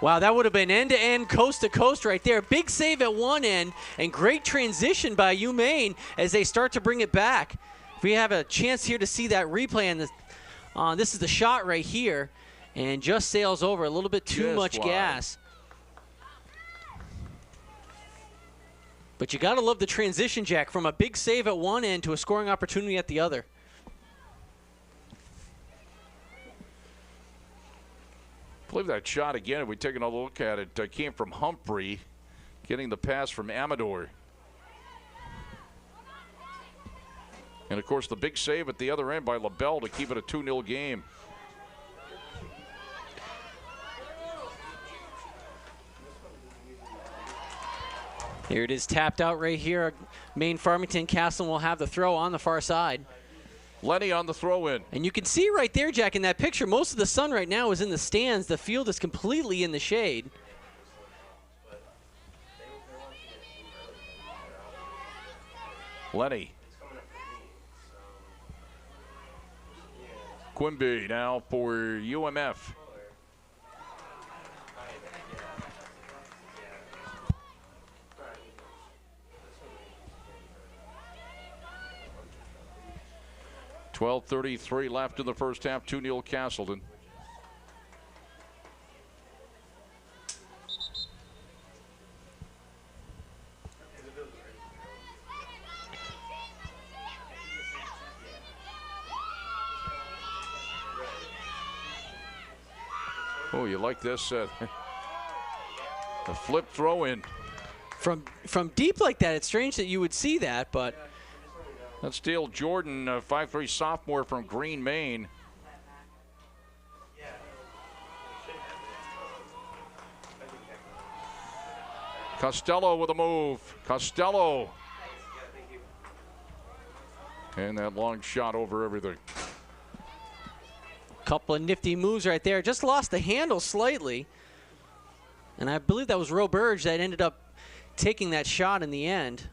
Speaker 2: Wow, that would have been end-to-end, coast-to-coast right there. Big save at one end, and great transition by Maine as they start to bring it back. If we have a chance here to see that replay, this is the shot right here, and just sails over. A little bit too much gas. But you got to love the transition, Jack, from a big save at one end to a scoring opportunity at the other.
Speaker 1: I believe that shot again, if we take another look at it, came from Humphrey, getting the pass from Amador. And, of course, the big save at the other end by LaBelle to keep it a 2-0 game.
Speaker 2: Here it is, tapped out right here. Maine Farmington. Castleton will have the throw on the far side.
Speaker 1: Lenny on the throw-in.
Speaker 2: And you can see right there, Jack, in that picture, most of the sun right now is in the stands. The field is completely in the shade.
Speaker 1: Lenny. Quimby now for UMF. .33 left in the first half, 2-0 Castleton. Oh, you like this? The flip throw in.
Speaker 2: From deep like that, it's strange that you would see that, but...
Speaker 1: That's Dale Jordan, 5'3" sophomore from Green, Maine. Costello with a move. Costello. And that long shot over everything.
Speaker 2: Couple of nifty moves right there. Just lost the handle slightly. And I believe that was Roberge that ended up taking that shot in the end.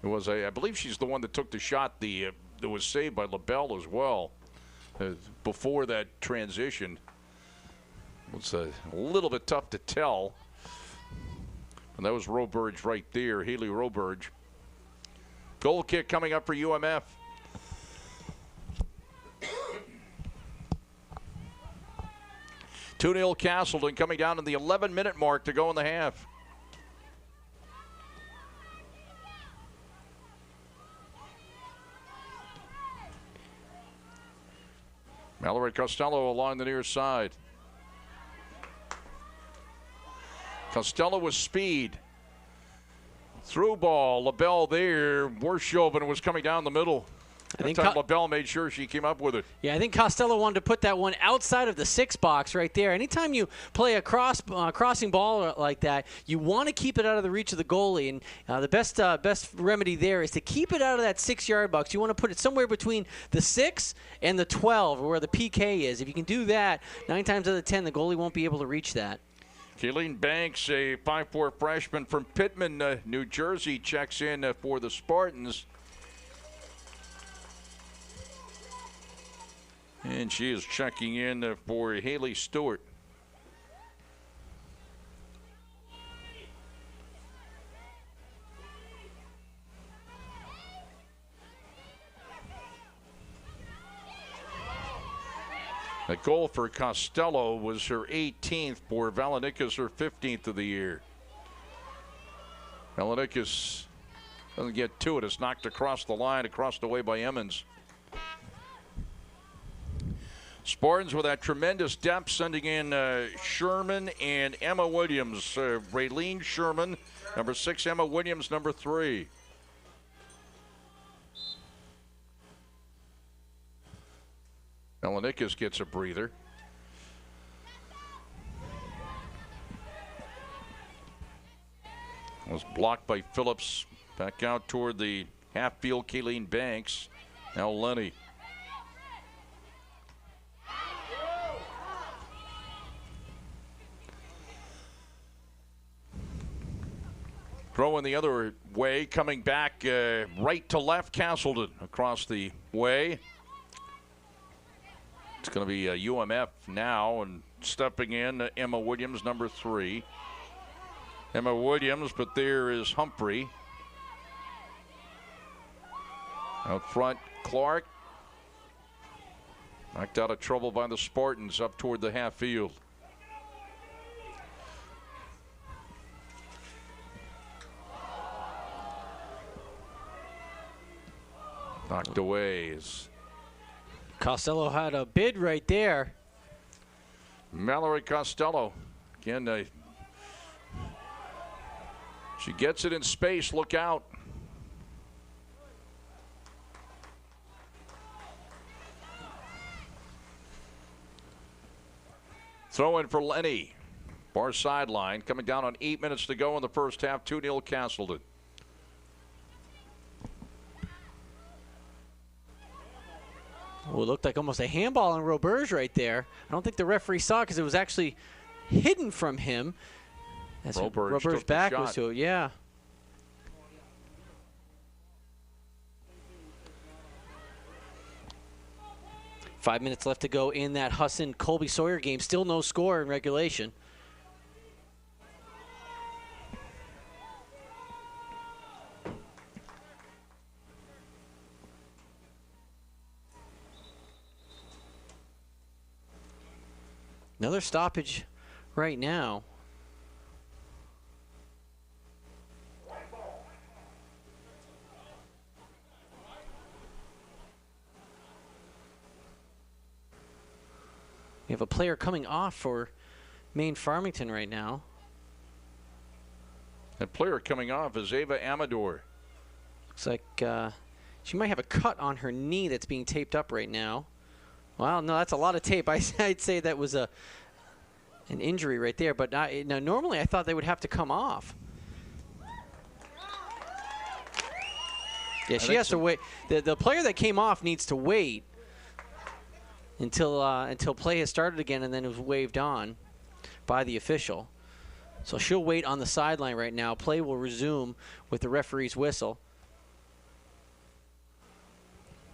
Speaker 1: It was I believe she's the one that took the shot that was saved by LaBelle as well before that transition. It's a little bit tough to tell. And that was Roberge right there, Healey Roberge. Goal kick coming up for UMF. (2-0) Castleton coming down to the 11-minute mark to go in the half. Mallory Costello along the near side. Costello with speed. Through ball. LaBelle there. Worshoven was coming down the middle. I think LaBelle made sure she came up with it.
Speaker 2: Yeah, I think Costello wanted to put that one outside of the 6 box right there. Anytime you play a crossing ball like that, you want to keep it out of the reach of the goalie. And the best remedy there is to keep it out of that 6-yard box. You want to put it somewhere between the 6 and the 12, where the PK is. If you can do that, 9 times out of 10, the goalie won't be able to reach that.
Speaker 1: Kayleen Banks, a 5'4" freshman from Pittman, New Jersey, checks in for the Spartans. And she is checking in for Haley Stewart. The goal for Costello was her 18th. For Valenikas, her 15th of the year. Valenikas doesn't get to it. It's knocked across the line, across the way by Emmons. Spartans with that tremendous depth, sending in Sherman and Emma Williams. Raylene Sherman, number 6, Emma Williams, number 3. Valenikas gets a breather. Was blocked by Phillips. Back out toward the half field, Kayleen Banks. Now Lenny. Throwing the other way, coming back right to left, Castleton across the way. It's going to be UMF now, and stepping in, Emma Williams, number 3. Emma Williams, but there is Humphrey. Out front, Clark. Knocked out of trouble by the Spartans up toward the half field. Knocked away.
Speaker 2: Costello had a bid right there.
Speaker 1: Mallory Costello. Again, she gets it in space. Look out. Throw in for Lenny. Far sideline. Coming down on 8 minutes to go in the first half. 2-0 Castleton.
Speaker 2: Well, it looked like almost a handball on Roberge right there. I don't think the referee saw it because it was actually hidden from him. As Roberge's back was to it, yeah. Five minutes left to go in that Husson-Colby Sawyer game. Still no score in regulation. Another stoppage right now. We have a player coming off for Maine Farmington right now.
Speaker 1: That player coming off is Ava Amador.
Speaker 2: Looks like she might have a cut on her knee that's being taped up right now. Wow, no, that's a lot of tape. I'd say that was an injury right there, but now normally I thought they would have to come off. Yeah, she has to wait. The player that came off needs to wait until play has started again, and then it was waved on by the official. So she'll wait on the sideline right now. Play will resume with the referee's whistle.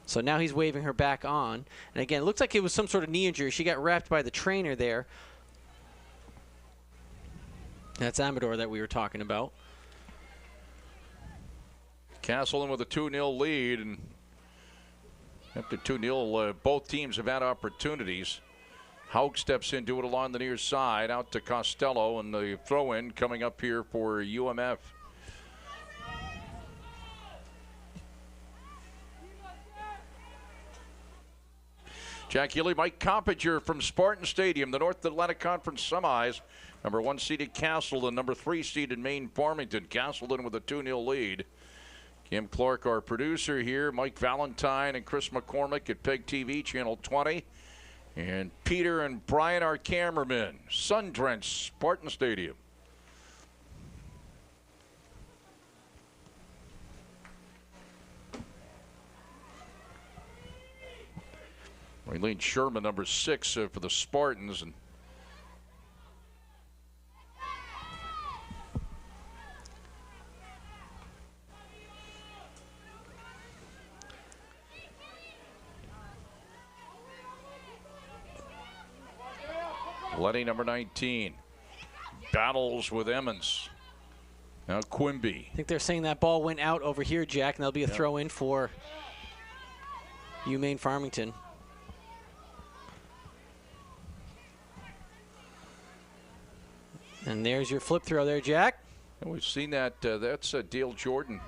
Speaker 2: So now he's waving her back on. And again, it looks like it was some sort of knee injury. She got wrapped by the trainer there. That's Amador that we were talking about.
Speaker 1: Castleton with a 2-0 lead. And after 2-0, both teams have had opportunities. Haug steps in, do it along the near side, out to Costello, and the throw-in coming up here for UMF. Jack Healey, Mike Coppinger from Spartan Stadium, the North Atlantic Conference semis. Number 1 seeded Castleton, number 3 seeded Maine Farmington. Castleton with a 2-0 lead. Kim Clark, our producer here. Mike Valentine and Chris McCormick at PEGTV, Channel 20. And Peter and Brian, our cameramen. Sun-drenched Spartan Stadium. Raylene Sherman, number 6 for the Spartans. And Letty, number 19. Battles with Emmons. Now Quimby.
Speaker 2: I think they're saying that ball went out over here, Jack, and that'll be a throw in for Maine Farmington. And there's your flip throw there, Jack.
Speaker 1: And we've seen that. That's Dale Jordan,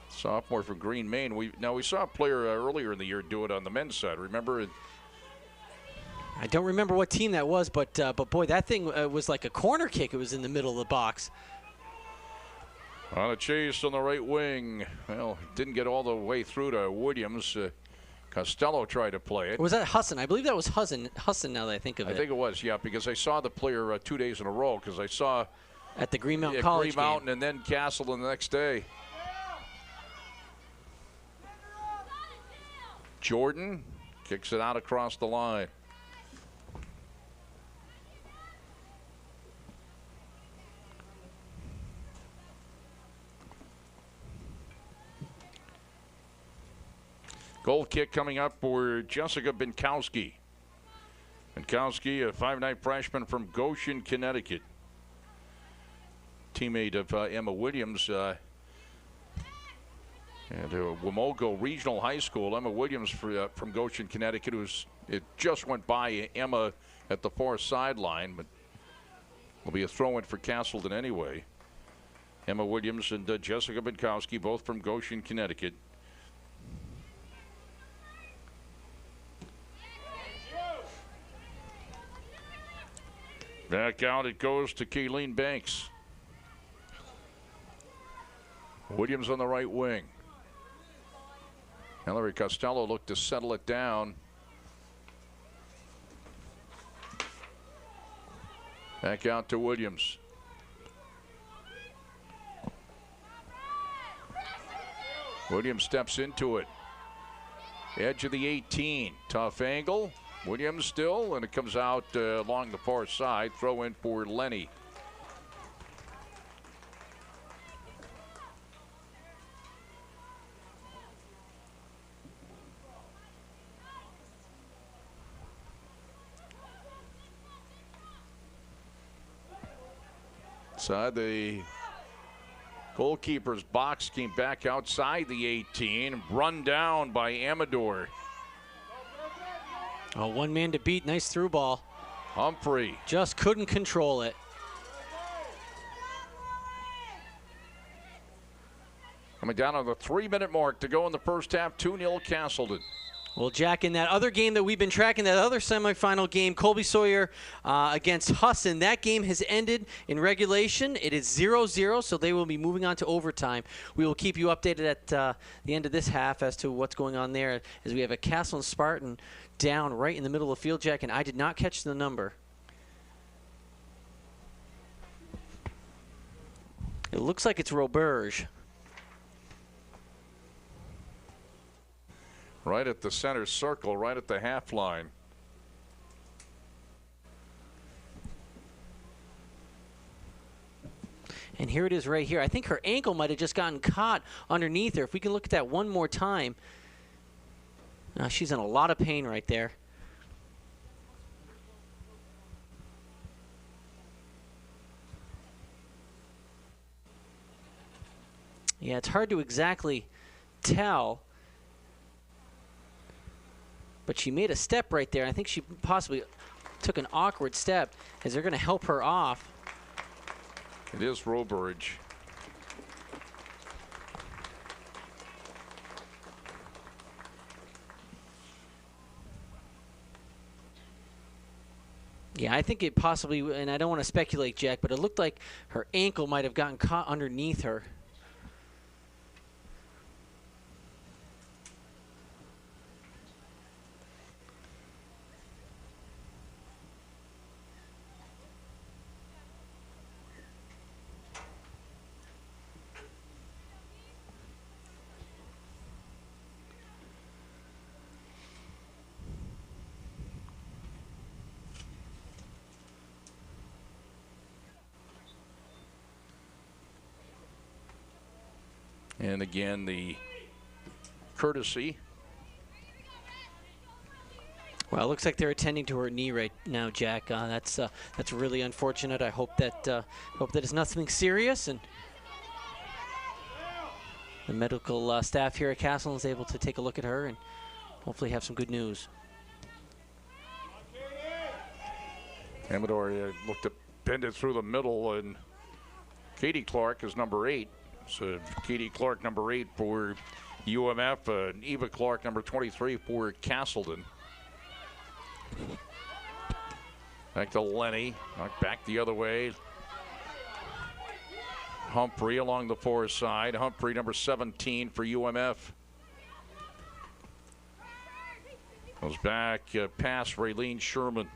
Speaker 1: sophomore for Green Maine. We saw a player earlier in the year do it on the men's side. Remember?
Speaker 2: I don't remember what team that was, but boy, that thing was like a corner kick. It was in the middle of the box.
Speaker 1: On a chase on the right wing. Well, didn't get all the way through to Williams. Costello tried to play it.
Speaker 2: Or was that Husson? I believe that was Husson now that I think of it.
Speaker 1: I think it was, yeah, because I saw the player 2 days in a row, because I saw
Speaker 2: at the Green Mountain College
Speaker 1: Green Mountain and then Castleton the next day. Jordan kicks it out across the line. Goal kick coming up for Jessica Binkowski. Binkowski, a 5'9" freshman from Goshen, Connecticut. Teammate of Emma Williams at Womogo Regional High School. Emma Williams from Goshen, Connecticut, it just went by Emma at the far sideline, but will be a throw-in for Castleton anyway. Emma Williams and Jessica Binkowski, both from Goshen, Connecticut. Back out it goes to Kayleen Banks. Williams on the right wing. Hillary Costello looked to settle it down. Back out to Williams. Williams steps into it. Edge of the 18. Tough angle. Williams still, and it comes out along the far side. Throw in for Lenny. Inside the goalkeeper's box, came back outside the 18, run down by Amador.
Speaker 2: Oh, one man to beat, nice through ball.
Speaker 1: Humphrey.
Speaker 2: Just couldn't control it.
Speaker 1: Coming down on the 3-minute mark to go in the first half, 2-0 Castleton.
Speaker 2: Well, Jack, in that other game that we've been tracking, that other semifinal game, Colby Sawyer against Husson, that game has ended in regulation. It is 0-0, so they will be moving on to overtime. We will keep you updated at the end of this half as to what's going on there, as we have a Castleton Spartan down right in the middle of the field, Jack, and I did not catch the number. It looks like it's Roberge.
Speaker 1: Right at the center circle, right at the half line.
Speaker 2: And here it is right here. I think her ankle might have just gotten caught underneath her. If we can look at that one more time. Now she's in a lot of pain right there. Yeah, it's hard to exactly tell. But she made a step right there. I think she possibly took an awkward step as they're going to help her off.
Speaker 1: It is Roberge.
Speaker 2: Yeah, I think it possibly, and I don't want to speculate, Jack, but it looked like her ankle might have gotten caught underneath her.
Speaker 1: And again, the courtesy.
Speaker 2: Well, it looks like they're attending to her knee right now, Jack. That's really unfortunate. I hope that it's nothing serious, and the medical staff here at Castleton is able to take a look at her and hopefully have some good news.
Speaker 1: Amador looked to bend it through the middle, and Katie Clark is number 8. So Katie Clark, number 8 for UMF, and Eva Clark, number 23 for Castleton. Back to Lenny, knocked back the other way. Humphrey along the far side. Humphrey, number 17 for UMF. Goes back past Raylene Sherman.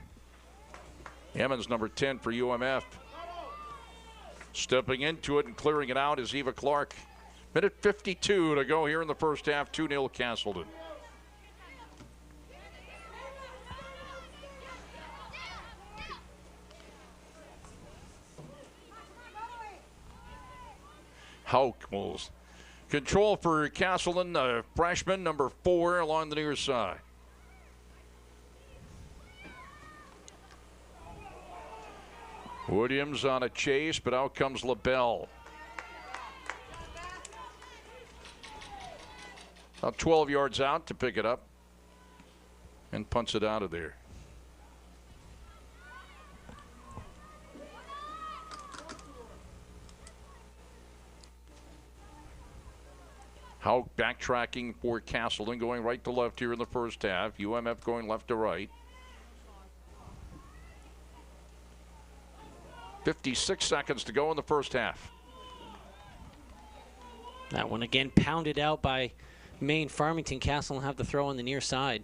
Speaker 1: Emmons, number 10 for UMF. Stepping into it and clearing it out is Eva Clark. Minute 52 to go here in the first half. 2-0 Castleton. Hauk will Control for Castleton, freshman, number 4 along the near side. Williams on a chase, but out comes LaBelle. About 12 yards out to pick it up and punts it out of there. How backtracking for Castleton, going right to left here in the first half. UMF going left to right. 56 seconds to go in the first half.
Speaker 2: That one again pounded out by Maine Farmington. Castleton have the throw on the near side.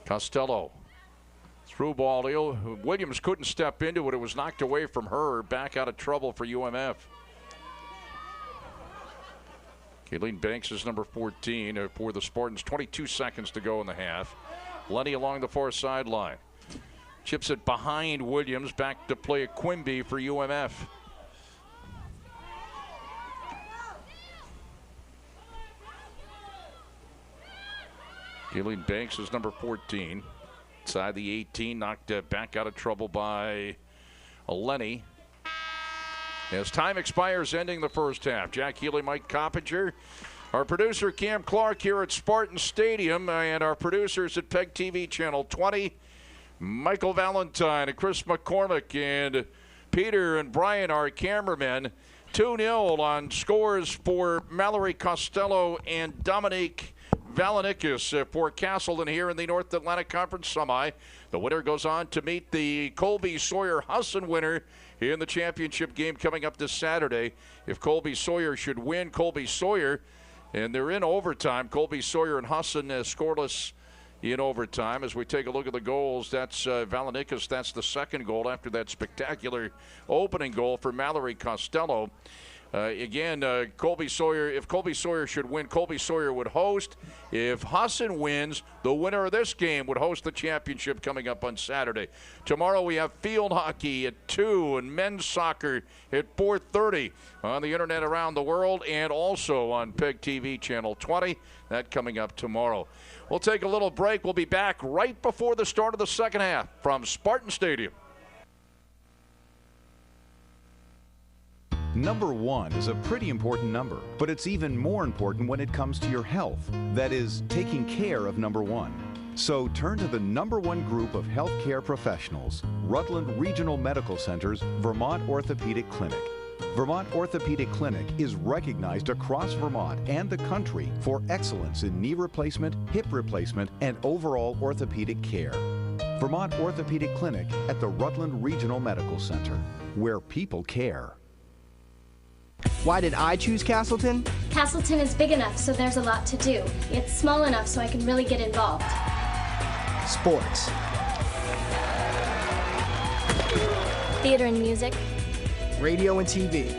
Speaker 1: Costello. Through ball. Williams couldn't step into it. It was knocked away from her. Back out of trouble for UMF. Kayleen Banks is number 14 for the Spartans. 22 seconds to go in the half. Lenny along the far sideline. Chips it behind Williams. Back to play at Quimby for UMF. Kayleen Banks is number 14. Inside the 18. Knocked back out of trouble by Lenny. As time expires, ending the first half. Jack Healey, Mike Coppinger. Our producer, Cam Clark, here at Spartan Stadium. And our producers at PEGTV Channel 20, Michael Valentine and Chris McCormick. And Peter and Brian, our cameramen. 2-0 on scores for Mallory Costello and Dominique Valanikis for Castleton here in the North Atlantic Conference Semi. The winner goes on to meet the Colby Sawyer-Husson winner in the championship game coming up this Saturday. If Colby Sawyer should win, Colby Sawyer, and they're in overtime. Colby Sawyer and Husson scoreless in overtime. As we take a look at the goals, that's Valanikis. That's the second goal after that spectacular opening goal for Mallory Costello. Colby Sawyer, if Colby Sawyer should win, Colby Sawyer would host. If Husson wins, the winner of this game would host the championship coming up on Saturday. Tomorrow we have field hockey at 2 and men's soccer at 4:30 on the internet around the world and also on PEGTV Channel 20. That coming up tomorrow. We'll take a little break. We'll be back right before the start of the second half from Spartan Stadium.
Speaker 3: Number 1 is a pretty important number, but it's even more important when it comes to your health. That is, taking care of number 1. So turn to the number 1 group of healthcare professionals, Rutland Regional Medical Center's Vermont Orthopedic Clinic. Vermont Orthopedic Clinic is recognized across Vermont and the country for excellence in knee replacement, hip replacement, and overall orthopedic care. Vermont Orthopedic Clinic at the Rutland Regional Medical Center, where people care.
Speaker 4: Why did I choose Castleton?
Speaker 5: Castleton is big enough, so there's a lot to do. It's small enough so I can really get involved.
Speaker 4: Sports.
Speaker 5: Theater and music.
Speaker 4: Radio and TV.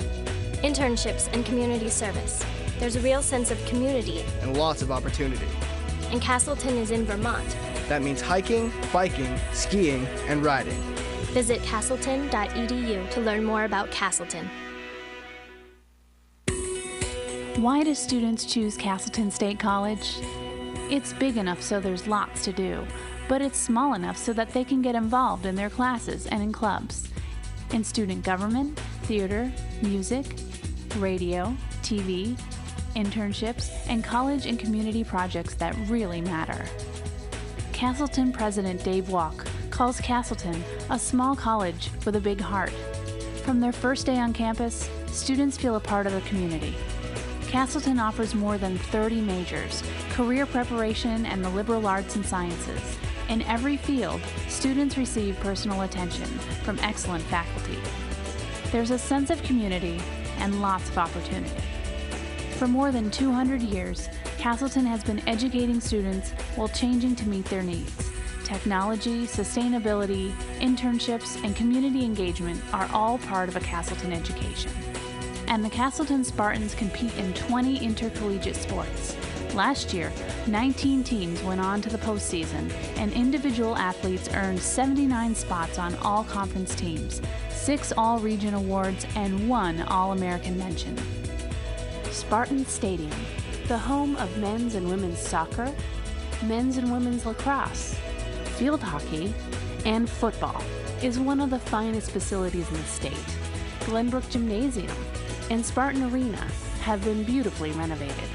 Speaker 5: Internships and community service. There's a real sense of community.
Speaker 4: And lots of opportunity.
Speaker 5: And Castleton is in Vermont.
Speaker 4: That means hiking, biking, skiing, and riding.
Speaker 5: Visit castleton.edu to learn more about Castleton.
Speaker 6: Why do students choose Castleton State College? It's big enough so there's lots to do, but it's small enough so that they can get involved in their classes and in clubs, in student government, theater, music, radio, TV, internships, and college and community projects that really matter. Castleton President Dave Walk calls Castleton a small college with a big heart. From their first day on campus, students feel a part of the community. Castleton offers more than 30 majors, career preparation, and the liberal arts and sciences. In every field, students receive personal attention from excellent faculty. There's a sense of community and lots of opportunity. For more than 200 years, Castleton has been educating students while changing to meet their needs. Technology, sustainability, internships, and community engagement are all part of a Castleton education. And the Castleton Spartans compete in 20 intercollegiate sports, Last year, 19 teams went on to the postseason, and individual athletes earned 79 spots on all conference teams, 6 All-Region awards, and 1 All-American mention. Spartan Stadium, the home of men's and women's soccer, men's and women's lacrosse, field hockey, and football, is one of the finest facilities in the state. Glenbrook Gymnasium and Spartan Arena have been beautifully renovated.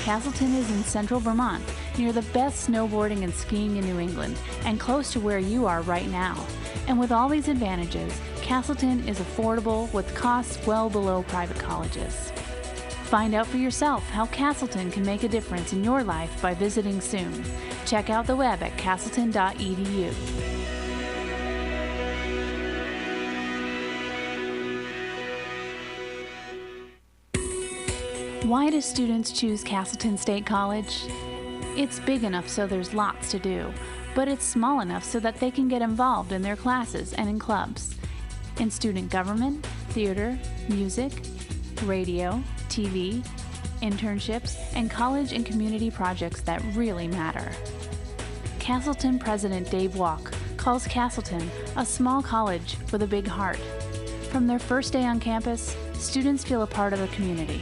Speaker 6: Castleton is in central Vermont, near the best snowboarding and skiing in New England, and close to where you are right now. And with all these advantages, Castleton is affordable with costs well below private colleges. Find out for yourself how Castleton can make a difference in your life by visiting soon. Check out the web at castleton.edu. Why do students choose Castleton State College? It's big enough so there's lots to do, but it's small enough so that they can get involved in their classes and in clubs, in student government, theater, music, radio, TV, internships, and college and community projects that really matter. Castleton President Dave Walk calls Castleton a small college with a big heart. From their first day on campus, students feel a part of the community.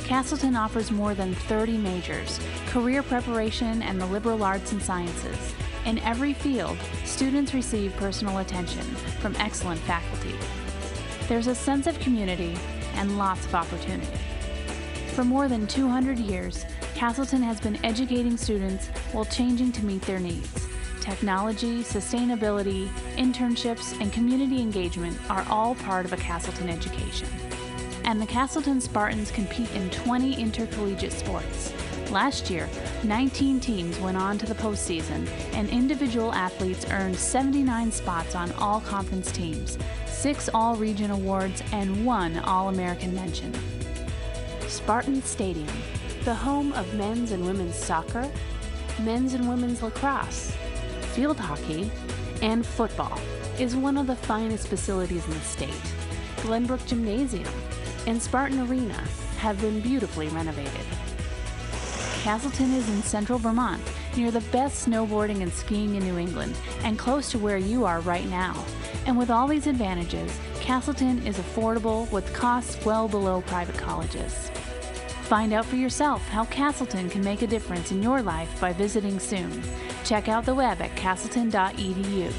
Speaker 6: Castleton offers more than 30 majors, career preparation, and the liberal arts and sciences. In every field, students receive personal attention from excellent faculty. There's a sense of community and lots of opportunity. For more than 200 years, Castleton has been educating students while changing to meet their needs. Technology, sustainability, internships, and community engagement are all part of a Castleton education. And the Castleton Spartans compete in 20 intercollegiate sports. Last year, 19 teams went on to the postseason, and individual athletes earned 79 spots on all conference teams, 6 All-Region awards, and 1 All-American mention. Spartan Stadium, the home of men's and women's soccer, men's and women's lacrosse, field hockey, and football, is one of the finest facilities in the state. Glenbrook Gymnasium and Spartan Arena have been beautifully renovated. Castleton is in central Vermont, near the best snowboarding and skiing in New England, and close to where you are right now. And with all these advantages, Castleton is affordable with costs well below private colleges. Find out for yourself how Castleton can make a difference in your life by visiting soon. Check out the web at castleton.edu.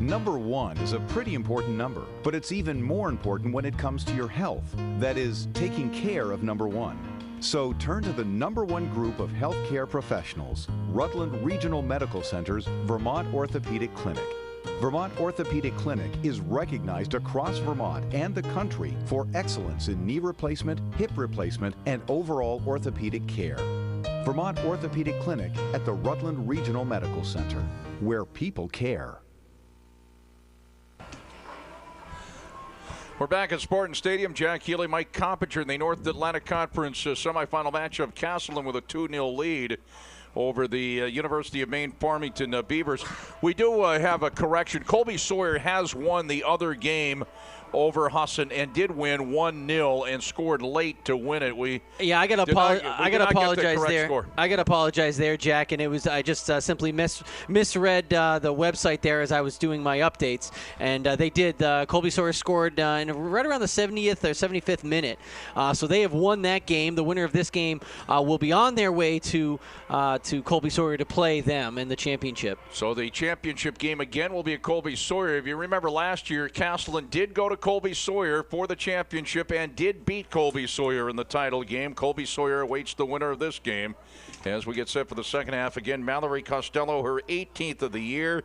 Speaker 3: Number 1 is a pretty important number, but it's even more important when it comes to your health. That is, taking care of number 1. So turn to the number 1 group of healthcare professionals, Rutland Regional Medical Center's Vermont Orthopedic Clinic. Vermont Orthopedic Clinic is recognized across Vermont and the country for excellence in knee replacement, hip replacement, and overall orthopedic care. Vermont Orthopedic Clinic at the Rutland Regional Medical Center, where people care.
Speaker 1: We're back at Spartan Stadium. Jack Healey, Mike Coppinger in the North Atlantic Conference semifinal matchup. Castleton with a 2-0 lead over the University of Maine Farmington Beavers. We do have a correction. Colby Sawyer has won the other game over Husson and did win 1-0 and scored late to win it.
Speaker 2: I gotta apologize there.
Speaker 1: Score.
Speaker 2: I gotta apologize there, Jack. And I just simply misread the website there as I was doing my updates. And they did. Colby Sawyer scored right around the 70th or 75th minute. So they have won that game. The winner of this game will be on their way to Colby Sawyer to play them in the championship.
Speaker 1: So the championship game again will be at Colby Sawyer. If you remember last year, Castleton did go to Colby Sawyer for the championship and did beat Colby Sawyer in the title game. Colby Sawyer awaits the winner of this game as we get set for the second half. Again, Mallory Costello, her 18th of the year.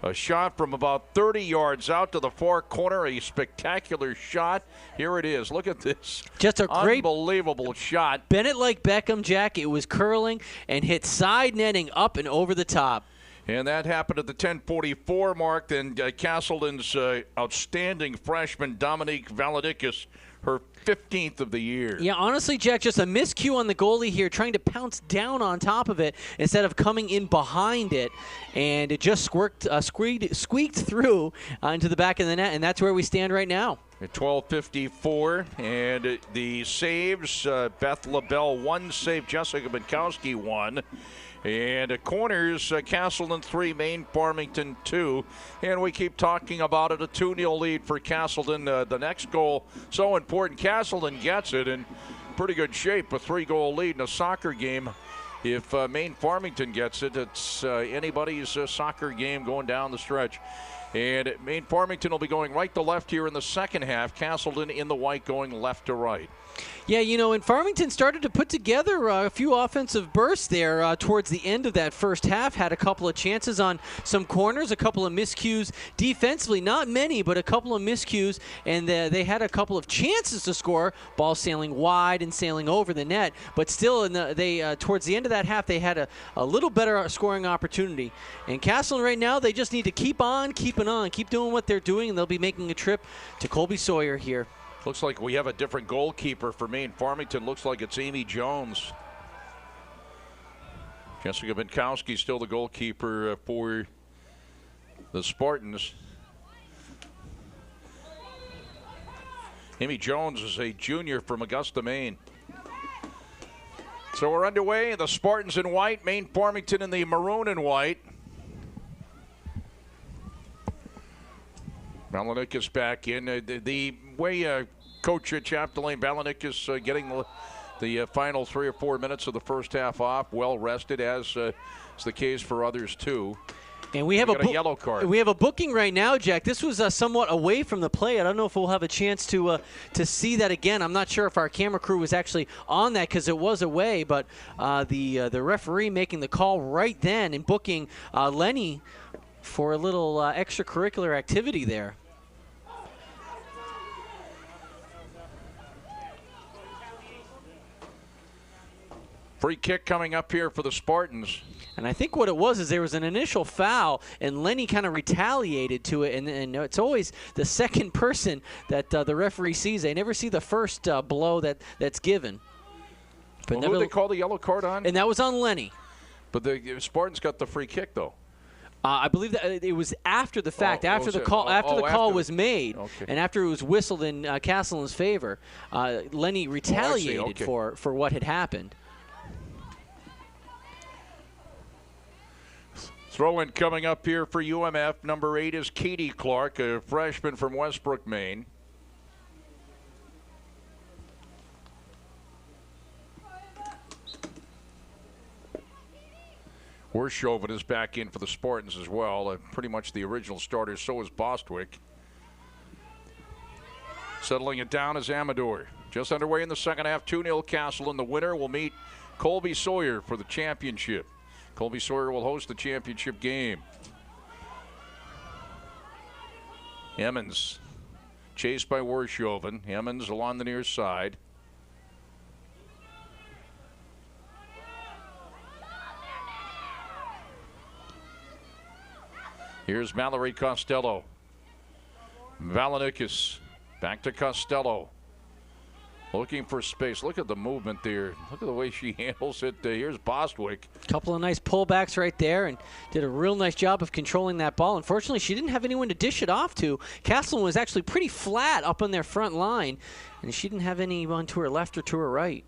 Speaker 1: A shot from about 30 yards out to the far corner, a spectacular shot. Here it is. Look at this.
Speaker 2: Just a great,
Speaker 1: unbelievable shot.
Speaker 2: Bennett like Beckham, Jack. It was curling and hit side netting up and over the top.
Speaker 1: And that happened at the 10:44 mark. Then Castleton's outstanding freshman, Dominique Valadikis, her 15th of the year.
Speaker 2: Yeah, honestly, Jack, just a miscue on the goalie here, trying to pounce down on top of it instead of coming in behind it. And it just squeaked through into the back of the net, and that's where we stand right now.
Speaker 1: At 12:54, and the saves, Beth LaBelle 1 save, Jessica Binkowski 1. And corners, Castleton 3, Maine Farmington 2. And we keep talking about it, a 2-0 lead for Castleton. The next goal, so important. Castleton gets it in pretty good shape, a 3-goal lead in a soccer game. If Maine Farmington gets it, it's anybody's soccer game going down the stretch. And Maine Farmington will be going right to left here in the second half. Castleton in the white going left to right.
Speaker 2: Yeah, and Farmington started to put together a few offensive bursts there towards the end of that first half. Had a couple of chances on some corners, a couple of miscues defensively. Not many, but a couple of miscues. And they had a couple of chances to score. Ball sailing wide and sailing over the net. But still, towards the end of that half, they had a little better scoring opportunity. And Castleton right now, they just need to keep on keeping on. Keep doing what they're doing, and they'll be making a trip to Colby Sawyer here.
Speaker 1: Looks like we have a different goalkeeper for Maine Farmington. Looks like it's Amy Jones. Jessica Binkowski still the goalkeeper for the Spartans. Amy Jones is a junior from Augusta, Maine. So we're underway. The Spartans in white, Maine Farmington in the maroon and white. Valanikis back in. The way Coach Chapdelaine Valanikis getting the final 3 or 4 minutes of the first half off, well rested, as is the case for others too.
Speaker 2: And we have a
Speaker 1: yellow card.
Speaker 2: We have a booking right now, Jack. This was somewhat away from the play. I don't know if we'll have a chance to see that again. I'm not sure if our camera crew was actually on that because it was away. But the referee making the call right then and booking Lenny for a little extracurricular activity there.
Speaker 1: Free kick coming up here for the Spartans.
Speaker 2: And I think what it was is there was an initial foul, and Lenny kind of retaliated to it. And it's always the second person that the referee sees. They never see the first blow that's given.
Speaker 1: But who did they call the yellow card on?
Speaker 2: And that was on Lenny.
Speaker 1: But the Spartans got the free kick, though.
Speaker 2: I believe that it was after the fact, after the call was made,
Speaker 1: okay,
Speaker 2: and after it was whistled in Castleton's favor. Lenny retaliated for what had happened.
Speaker 1: Throw-in coming up here for UMF. Number 8 is Katie Clark, a freshman from Westbrook, Maine. Worshoven is back in for the Spartans as well. Pretty much the original starter. So is Bostwick. Settling it down is Amador. Just underway in the second half. 2-0 Castleton. The winner will meet Colby Sawyer for the championship. Colby Sawyer will host the championship game. Emmons chased by Worshoven. Emmons along the near side. Here's Mallory Costello. Valanikis back to Costello. Looking for space. Look at the movement there. Look at the way she handles it. Here's Bostwick.
Speaker 2: Couple of nice pullbacks right there, and did a real nice job of controlling that ball. Unfortunately, she didn't have anyone to dish it off to. Castleton was actually pretty flat up on their front line, and she didn't have anyone to her left or to her right.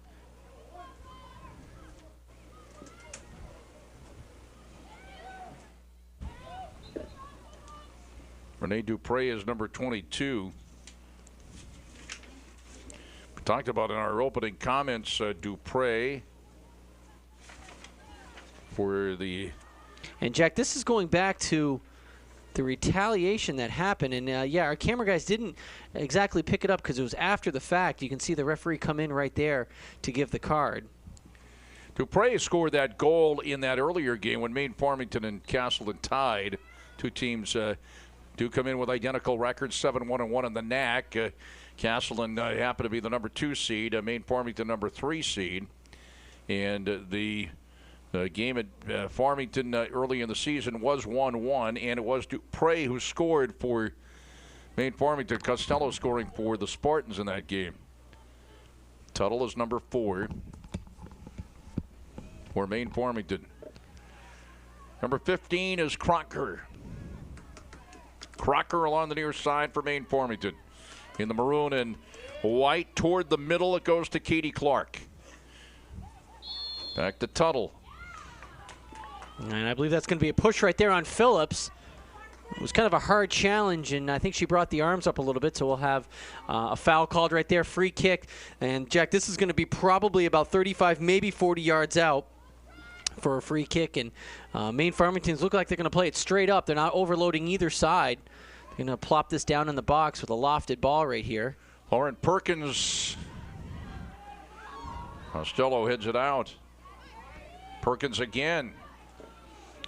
Speaker 1: Renee Dupre is number 22. We talked about in our opening comments, Dupre for the...
Speaker 2: And Jack, this is going back to the retaliation that happened. And yeah, our camera guys didn't exactly pick it up because it was after the fact. You can see the referee come in right there to give the card.
Speaker 1: Dupre scored that goal in that earlier game when Maine Farmington and Castleton tied. Two teams do come in with identical records, 7-1-1 in the NAC. Castleton happened to be the number 2 seed, Maine Farmington number 3 seed. And the game at Farmington early in the season was 1-1, and it was Dupre who scored for Maine Farmington. Costello scoring for the Spartans in that game. Tuttle is number 4 for Maine Farmington. Number 15 is Crocker. Crocker along the near side for Maine Farmington. In the maroon and white toward the middle, it goes to Katie Clark. Back to Tuttle.
Speaker 2: And I believe that's going to be a push right there on Phillips. It was kind of a hard challenge, and I think she brought the arms up a little bit, so we'll have a foul called right there, free kick. And, Jack, this is going to be probably about 35, maybe 40 yards out for a free kick. And Maine Farmington's look like they're going to play it straight up. They're not overloading either side. They're going to plop this down in the box with a lofted ball right here.
Speaker 1: Lauren Perkins. Costello heads it out. Perkins again.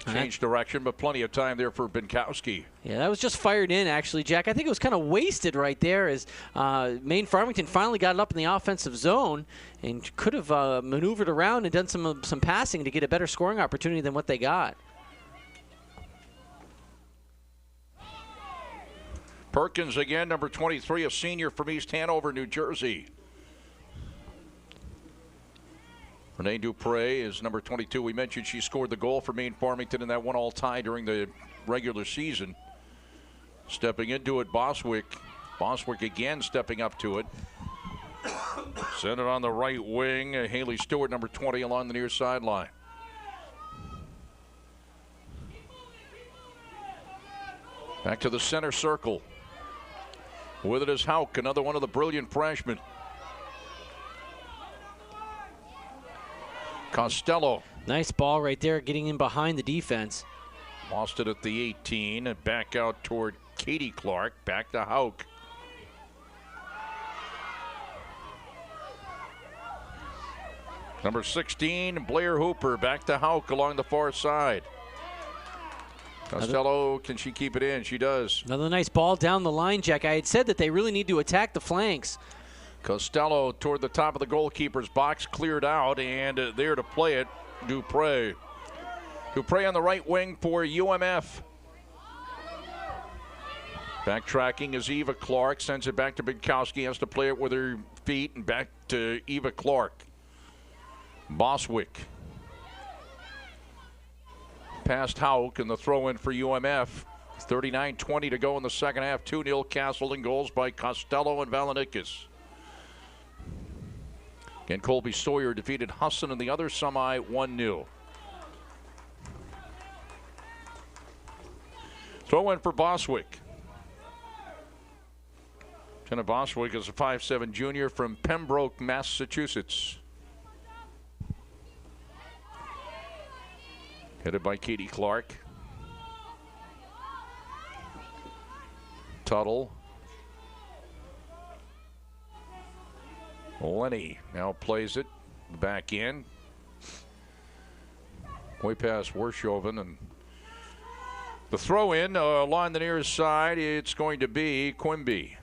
Speaker 1: Changed direction, but plenty of time there for Binkowski.
Speaker 2: Yeah, that was just fired in, actually, Jack. I think it was kind of wasted right there as Maine Farmington finally got it up in the offensive zone and could have maneuvered around and done some passing to get a better scoring opportunity than what they got.
Speaker 1: Perkins again, number 23, a senior from East Hanover, New Jersey. Renee Dupre is number 22. We mentioned she scored the goal for Maine Farmington in that 1-1 tie during the regular season. Stepping into it, Bostwick. Bostwick again stepping up to it. Sent it on the right wing. Healey Stewart, number 20, along the near sideline. Back to the center circle. With it is Hauk, another one of the brilliant freshmen. Costello.
Speaker 2: Nice ball right there, getting in behind the defense.
Speaker 1: Lost it at the 18 and back out toward Katie Clark. Back to Hauk. Number 16, Blair Hooper. Back to Hauk along the far side. Costello, can she keep it in? She does.
Speaker 2: Another nice ball down the line, Jack. I had said that they really need to attack the flanks.
Speaker 1: Costello toward the top of the goalkeeper's box, cleared out, and there to play it, Dupre. Dupre on the right wing for UMF. Backtracking is Eva Clark, sends it back to Binkowski, has to play it with her feet, and back to Eva Clark. Bostwick. Past Hauk, and the throw in for UMF. 39-20 to go in the second half. 2-0 Castleton, goals by Costello and Valanikis. Again, Colby Sawyer defeated Husson in the other semi 1-0. Throw in for Bostwick. Jenna Bostwick is a 5'7" junior from Pembroke, Massachusetts. Headed by Katie Clark. Tuttle. Lenny now plays it back in. Way past Wershoven, and the throw in along the near side, it's going to be Quimby.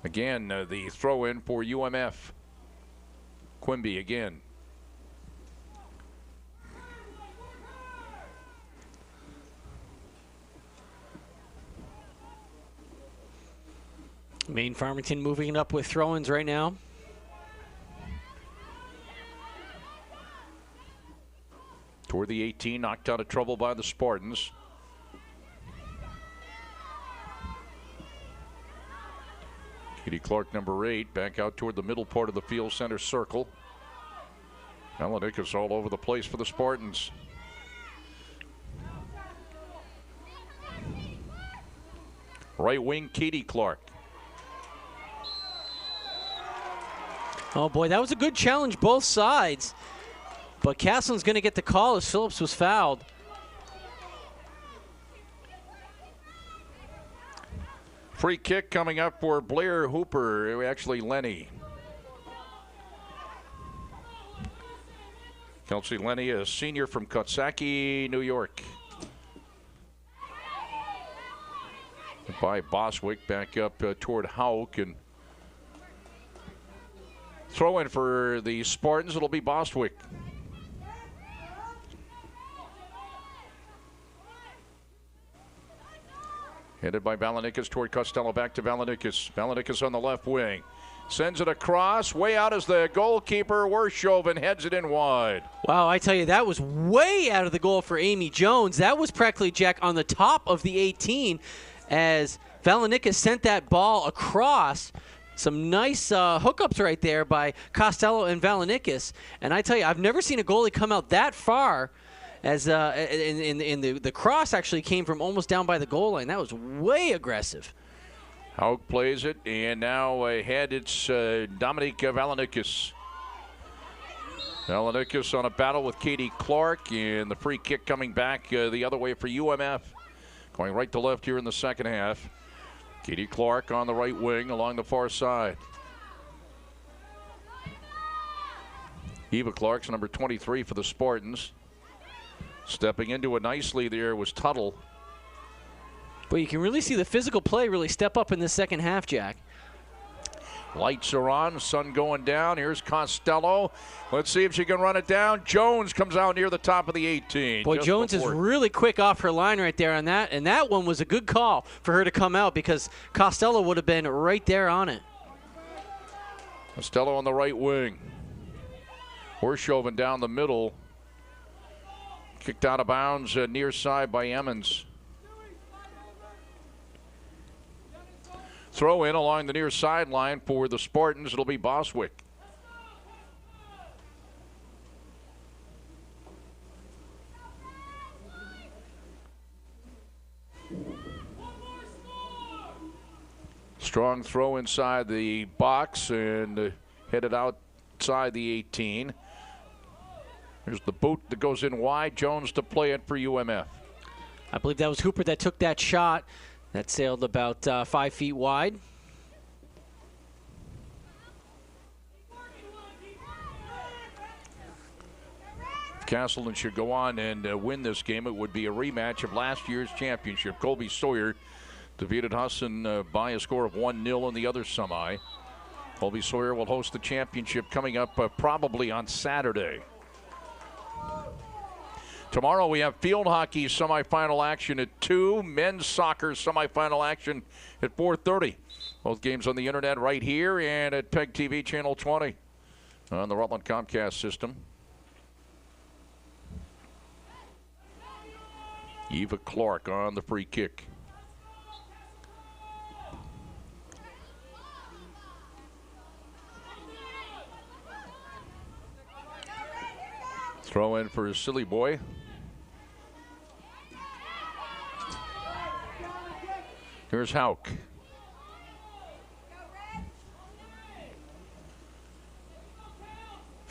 Speaker 1: Again, the throw in for UMF. Quimby again.
Speaker 2: Maine Farmington moving it up with throw-ins right now.
Speaker 1: Toward the 18, knocked out of trouble by the Spartans. Katie Clark, number 8, back out toward the middle part of the field, center circle. Melanikas all over the place for the Spartans. Right wing, Katie Clark.
Speaker 2: Oh boy, that was a good challenge both sides. But Castleton's going to get the call as Phillips was fouled.
Speaker 1: Free kick coming up for Blair Hooper, actually Lenny. Kelsey Lenny, a senior from Coxsackie, New York. By Boswick, back up toward Hauk, and throw in for the Spartans, it'll be Bostwick. Headed by Valenikas toward Costello, back to Valenikas. Valenikas on the left wing. Sends it across, way out as the goalkeeper, Wershoven heads it in wide.
Speaker 2: Wow, I tell you, that was way out of the goal for Amy Jones. That was practically, Jack, on the top of the 18 as Valenikas sent that ball across. Some nice hookups right there by Costello and Valenikas. And I tell you, I've never seen a goalie come out that far. As the cross actually came from almost down by the goal line. That was way aggressive.
Speaker 1: Hauk plays it, and now ahead it's Dominique Valenikas. Valenikas on a battle with Katie Clark, and the free kick coming back the other way for UMF. Going right to left here in the second half. Katie Clark on the right wing along the far side. Eva Clark's number 23 for the Spartans. Stepping into it nicely there was Tuttle.
Speaker 2: But you can really see the physical play really step up in the second half, Jack.
Speaker 1: Lights are on, sun going down. Here's Costello. Let's see if she can run it down. Jones comes out near the top of the 18.
Speaker 2: Boy, Jones is really quick off her line right there on that, and that one was a good call for her to come out because Costello would have been right there on it.
Speaker 1: Costello on the right wing. Wershoven down the middle. Kicked out of bounds near side by Emmons. Throw in along the near sideline for the Spartans. It'll be Boswick. Strong throw inside the box and headed outside the 18. There's the boot that goes in wide. Jones to play it for UMF.
Speaker 2: I believe that was Hooper that took that shot. That sailed about 5 feet wide.
Speaker 1: If Castleton should go on and win this game, it would be a rematch of last year's championship. Colby Sawyer defeated Husson by a score of 1-0 in the other semi. Colby Sawyer will host the championship coming up probably on Saturday. Tomorrow we have field hockey semifinal action at 2, men's soccer semifinal action at 4:30. Both games on the internet right here and at PEGTV channel 20 on the Rutland Comcast system. Eva Clark on the free kick. Throw in for Silly Boy. Here's Hauk.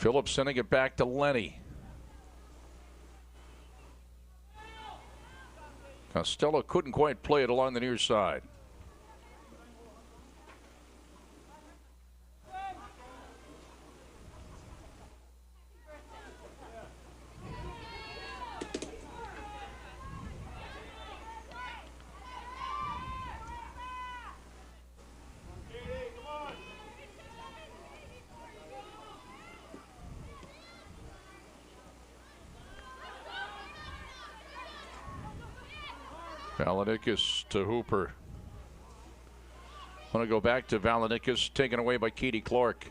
Speaker 1: Phillips sending it back to Lenny. Costello couldn't quite play it along the near side. Valanickas to Hooper. Want to go back to Valanickas, taken away by Katie Clark.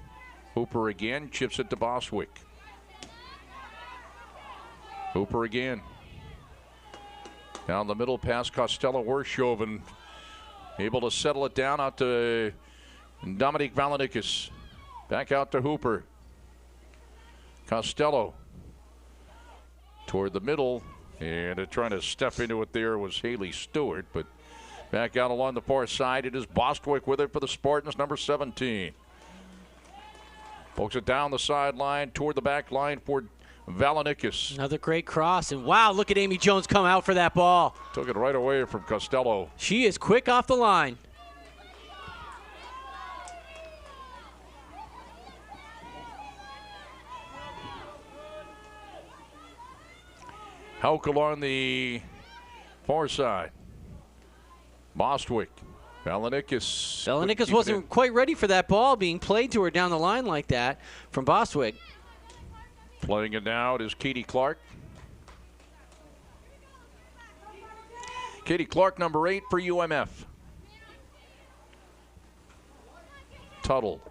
Speaker 1: Hooper again, chips it to Bostwick. Hooper again. Down the middle, past Costello Wershoven. Able to settle it down out to Dominique Valanickas. Back out to Hooper. Costello toward the middle. And trying to step into it there was Healey Stewart, but back out along the far side, it is Bostwick with it for the Spartans, number 17. Pokes it down the sideline toward the back line for Valanickas.
Speaker 2: Another great cross, and wow, look at Amy Jones come out for that ball.
Speaker 1: Took it right away from Costello.
Speaker 2: She is quick off the line.
Speaker 1: Hauck along the far side. Bostwick. Valanickas
Speaker 2: wasn't quite ready for that ball being played to her down the line like that from Bostwick.
Speaker 1: Playing it now is Katie Clark. Katie Clark, number 8 for UMF. Tuttle.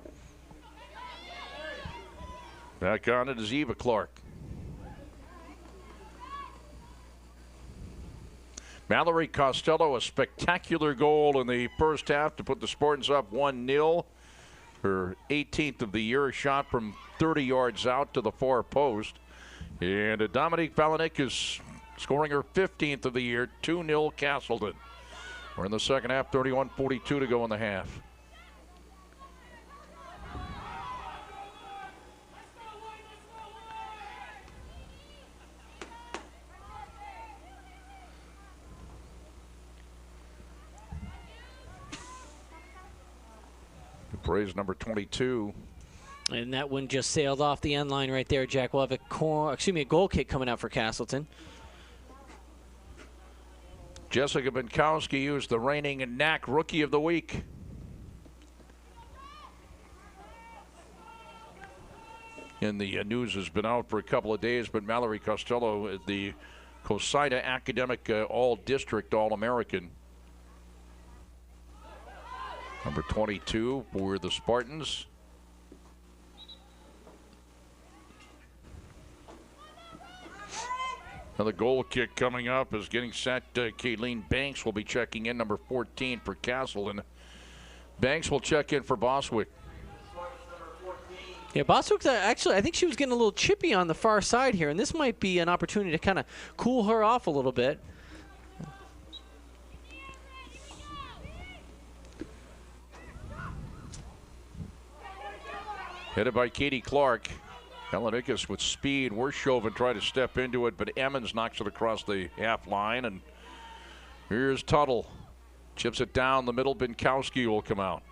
Speaker 1: Back on it is Eva Clark. Mallory Costello, a spectacular goal in the first half to put the Spartans up 1-0. Her 18th of the year, shot from 30 yards out to the far post. And Dominique Valanickas scoring her 15th of the year, 2-0 Castleton. We're in the second half, 31-42 to go in the half. Braves number 22.
Speaker 2: And that one just sailed off the end line right there, Jack. We'll have a goal kick coming out for Castleton.
Speaker 1: Jessica Binkowski used the reigning NAC Rookie of the Week. And the news has been out for a couple of days, but Mallory Costello, the Cosida Academic All-District All-American. Number 22 for the Spartans. Another goal kick coming up is getting set. Kayleen Banks will be checking in, number 14 for Castleton. Banks will check in for Bostwick.
Speaker 2: Yeah, Bostwick, actually, I think she was getting a little chippy on the far side here, and this might be an opportunity to kind of cool her off a little bit.
Speaker 1: Headed by Katie Clark. Valanickas with speed. Wershoven tried to step into it, but Emmons knocks it across the half line. And here's Tuttle. Chips it down the middle. Binkowski will come out.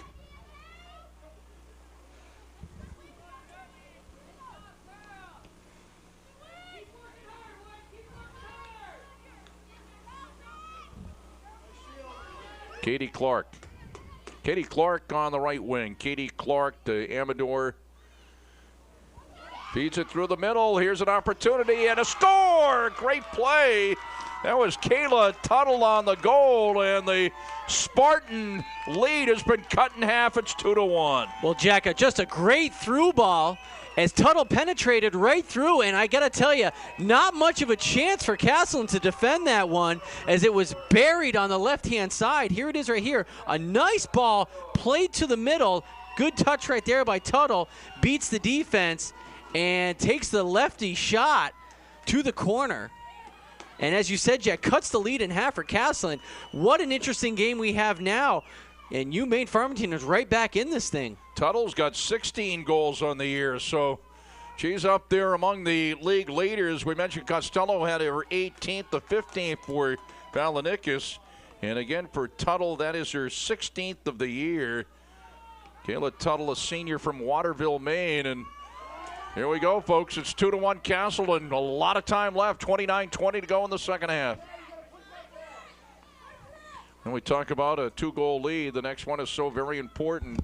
Speaker 1: Katie Clark. Katie Clark on the right wing. Katie Clark to Amador. Feeds it through the middle. Here's an opportunity and a score. Great play. That was Kayla Tuttle on the goal, and the Spartan lead has been cut in half. It's 2-1.
Speaker 2: Well, Jack, just a great through ball as Tuttle penetrated right through, and I got to tell you, not much of a chance for Castleton to defend that one as it was buried on the left-hand side. Here it is right here. A nice ball played to the middle. Good touch right there by Tuttle. Beats the defense and takes the lefty shot to the corner. And as you said, Jack, cuts the lead in half for Castleton. What an interesting game we have now. And Maine Farmington is right back in this thing.
Speaker 1: Tuttle's got 16 goals on the year, so She's up there among the league leaders. We mentioned Costello had her 18th, the 15th for Valanicus. And again for Tuttle, that is her 16th of the year. Kayla Tuttle, a senior from Waterville, Maine. And here we go, folks. It's 2-1 Castleton. A lot of time left, 29-20 to go in the second half. And we talk about a 2-goal lead. The next one is so very important.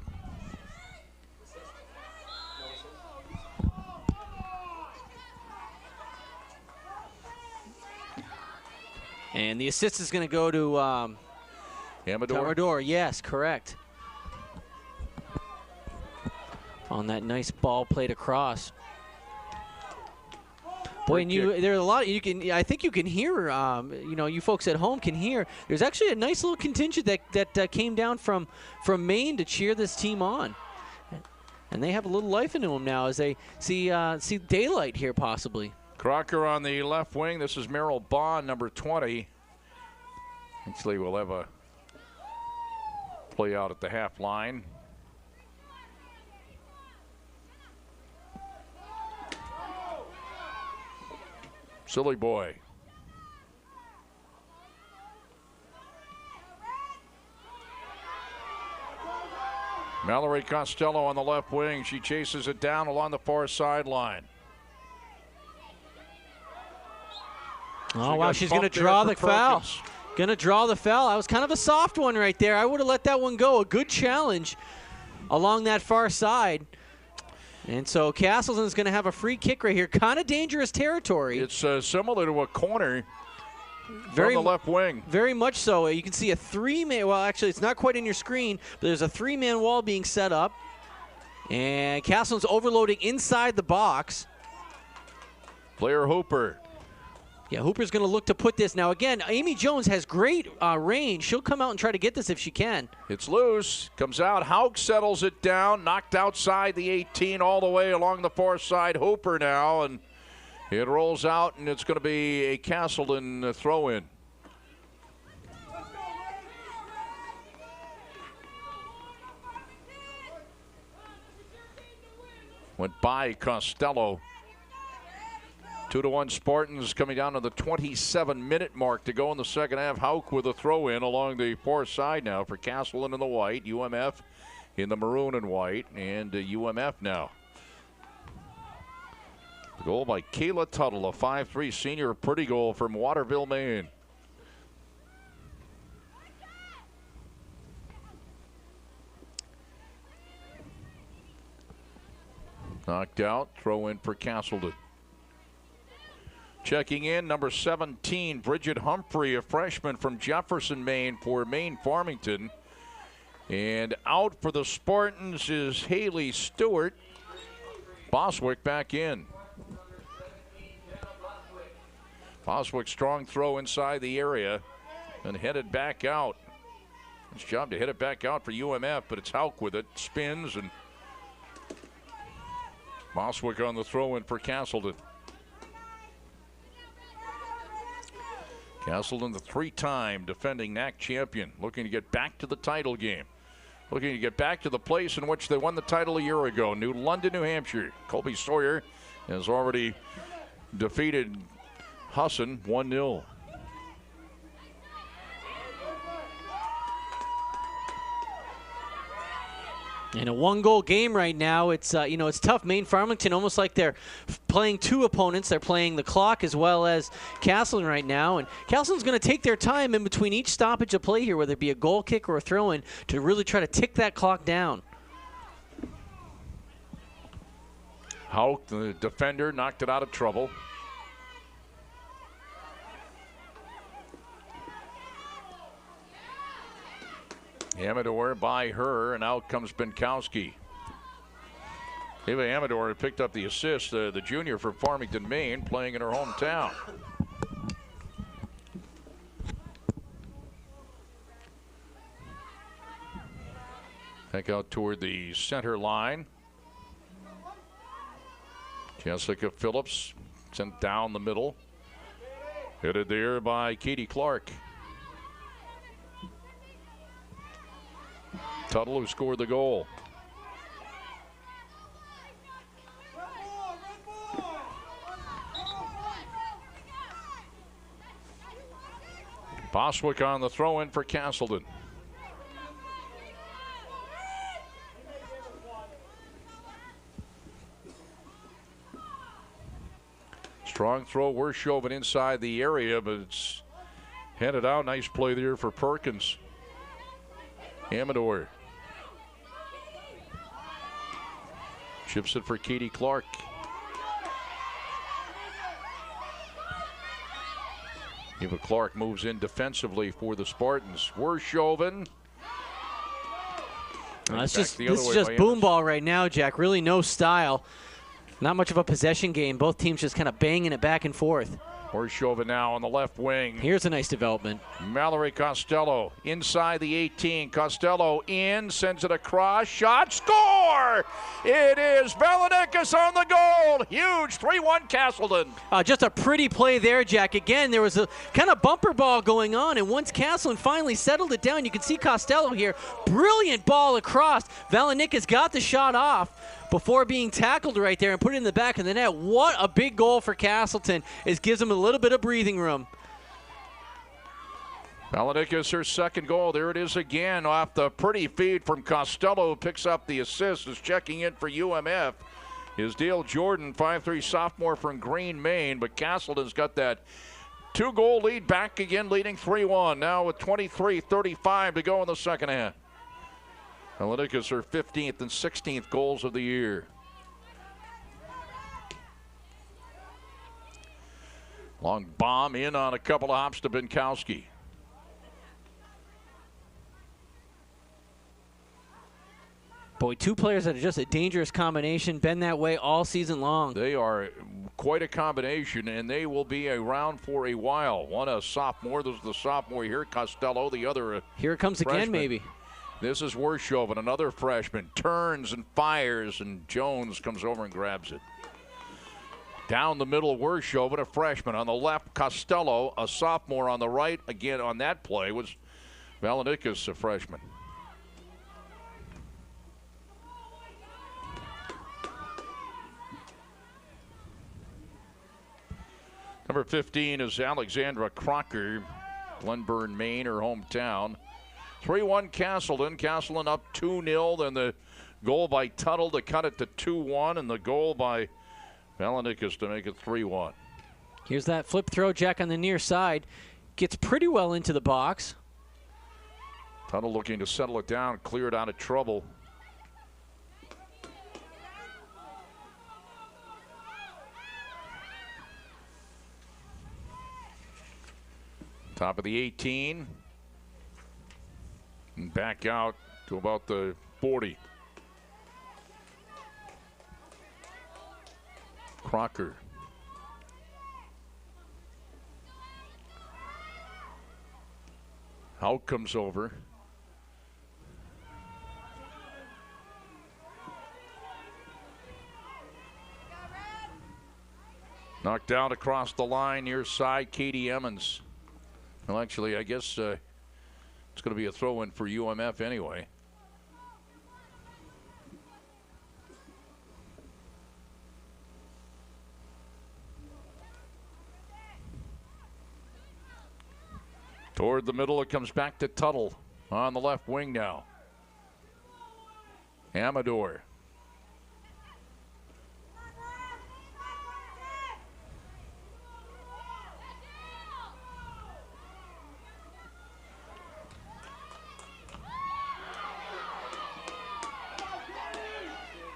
Speaker 2: And the assist is going to go to Amador. Yes, correct. On that nice ball played across. Boy, and there are a lot. I think you can hear. You folks at home can hear. There's actually a nice little contingent that came down from Maine to cheer this team on, and they have a little life into them now as they see daylight here possibly.
Speaker 1: Crocker on the left wing. This is Merrill Bond, number 20. Actually, we'll have a play out at the half line. Silly boy. Mallory Costello on the left wing. She chases it down along the far sideline.
Speaker 2: Oh, wow, she's going to draw the foul. Going to draw the foul. That was kind of a soft one right there. I would have let that one go. A good challenge along that far side. And so Castleton's going to have a free kick right here. Kind of dangerous territory.
Speaker 1: It's similar to a corner from the left wing.
Speaker 2: Very much so. You can see a three-man, well, actually, it's not quite in your screen, but there's a three-man wall being set up. And Castleton's overloading inside the box.
Speaker 1: Player Hooper.
Speaker 2: Yeah, Hooper's going to look to put this. Now, again, Amy Jones has great range. She'll come out and try to get this if she can.
Speaker 1: It's loose. Comes out. Hauk settles it down. Knocked outside the 18 all the way along the far side. Hooper now. And it rolls out, and it's going to be a Castleton throw-in. Went by Costello. 2-1 Spartans coming down to the 27-minute mark to go in the second half. Hauk with a throw-in along the far side now for Castleton in the white, UMF in the maroon and white, and UMF now. The goal by Kayla Tuttle, a 5'3" senior, pretty goal from Waterville, Maine. Knocked out, throw in for Castleton. Checking in, number 17, Bridget Humphrey, a freshman from Jefferson, Maine, for Maine Farmington. And out for the Spartans is Healey Stewart. Boswick back in. Boswick, strong throw inside the area and headed back out. It's job to hit it back out for UMF, but it's Hauk with it. Spins, and Boswick on the throw-in for Castleton. Castleton, the three-time defending NAC champion, looking to get back to the title game. Looking to get back to the place in which they won the title a year ago, New London, New Hampshire. Colby Sawyer has already defeated Husson 1-0.
Speaker 2: In a one-goal game right now, it's it's tough. Maine Farmington, almost like they're playing two opponents. They're playing the clock as well as Castleton right now. And Castleton's going to take their time in between each stoppage of play here, whether it be a goal kick or a throw-in, to really try to tick that clock down.
Speaker 1: Hauk, the defender, knocked it out of trouble. Amador by her, and out comes Binkowski. Eva Amador picked up the assist, the junior from Farmington, Maine, playing in her hometown. Back out toward the center line. Jessica Phillips sent down the middle. Headed there by Katie Clark. Tuttle, who scored the goal. Bostwick on the throw-in for Castleton. Strong throw, Wershoven inside the area, but it's headed out. Nice play there for Perkins. Amador chips it for Katie Clark. Eva Clark moves in defensively for the Spartans. Wershoven.
Speaker 2: This is just boom ball right now, Jack. Really no style. Not much of a possession game. Both teams just kind of banging it back and forth.
Speaker 1: Wershoven now on the left wing.
Speaker 2: Here's a nice development.
Speaker 1: Mallory Costello inside the 18. Costello in, sends it across. Shot, score! It is Valenikas on the goal. Huge 3-1 Castleton.
Speaker 2: Just a pretty play there, Jack. Again, there was a kind of bumper ball going on, and once Castleton finally settled it down, you can see Costello here. Brilliant ball across. Valenikas got the shot off before being tackled right there and put it in the back of the net. What a big goal for Castleton. It gives them a little bit of breathing room.
Speaker 1: Valenikas, her second goal. There it is again off the pretty feed from Costello, who picks up the assist, is checking in for UMF. Is Dale Jordan, 5'3" sophomore from Green, Maine, but Castleton's got that 2-goal lead back again, leading 3-1. Now with 23:35 to go in the second half. Valenikas, her 15th and 16th goals of the year. Long bomb in on a couple of hops to Binkowski.
Speaker 2: Boy, two players that are just a dangerous combination, been that way all season long.
Speaker 1: They are quite a combination, and they will be around for a while. One a sophomore, this is the sophomore here, Costello, the other a
Speaker 2: Here it comes
Speaker 1: freshman.
Speaker 2: again, maybe.
Speaker 1: This is Wershoven, another freshman, turns and fires, and Jones comes over and grabs it. Down the middle, Wershoven, a freshman. On the left, Costello, a sophomore. On the right, again on that play, was Valenikas, a freshman. Number 15 is Alexandra Crocker, Glenburn, Maine, her hometown. 3-1 Castleton. Castleton up 2-0. Then the goal by Tuttle to cut it to 2-1, and the goal by Valenikas to make it 3-1.
Speaker 2: Here's that flip throw, Jack, on the near side. Gets pretty well into the box.
Speaker 1: Tuttle looking to settle it down, clear it out of trouble. Top of the 18. And back out to about the 40. Crocker. Howe comes over. Knocked out across the line near side, Katie Emmons. Well, actually, I guess it's going to be a throw-in for UMF anyway. Toward the middle, it comes back to Tuttle on the left wing now. Amador.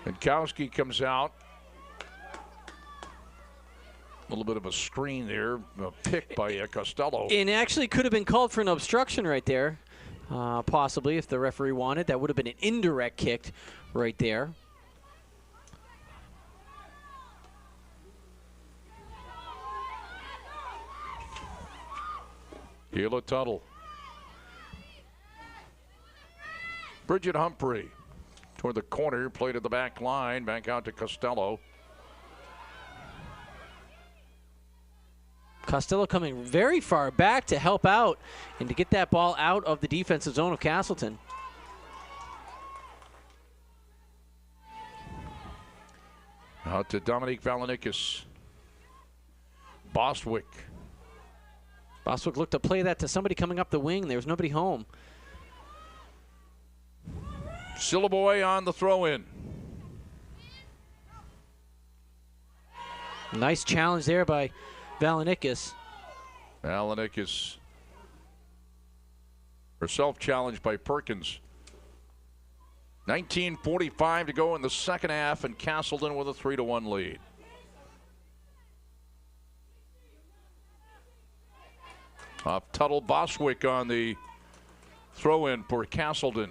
Speaker 1: Binkowski comes out. A little bit of a screen there, a pick by Costello.
Speaker 2: And actually could have been called for an obstruction right there, possibly, if the referee wanted. That would have been an indirect kick right there.
Speaker 1: Hila Tuttle. Bridget Humphrey toward the corner, played at the back line, back out to Costello.
Speaker 2: Costello coming very far back to help out and to get that ball out of the defensive zone of Castleton.
Speaker 1: Out to Dominique Valenikas. Bostwick.
Speaker 2: Boswick looked to play that to somebody coming up the wing. There was nobody home.
Speaker 1: Sillaboy on the throw-in.
Speaker 2: Nice challenge there by Valanickas.
Speaker 1: Valanickas herself challenged by Perkins. 19:45 to go in the second half, and Castleton with a 3-1 lead. Off Tuttle, Boswick on the throw-in for Castleton.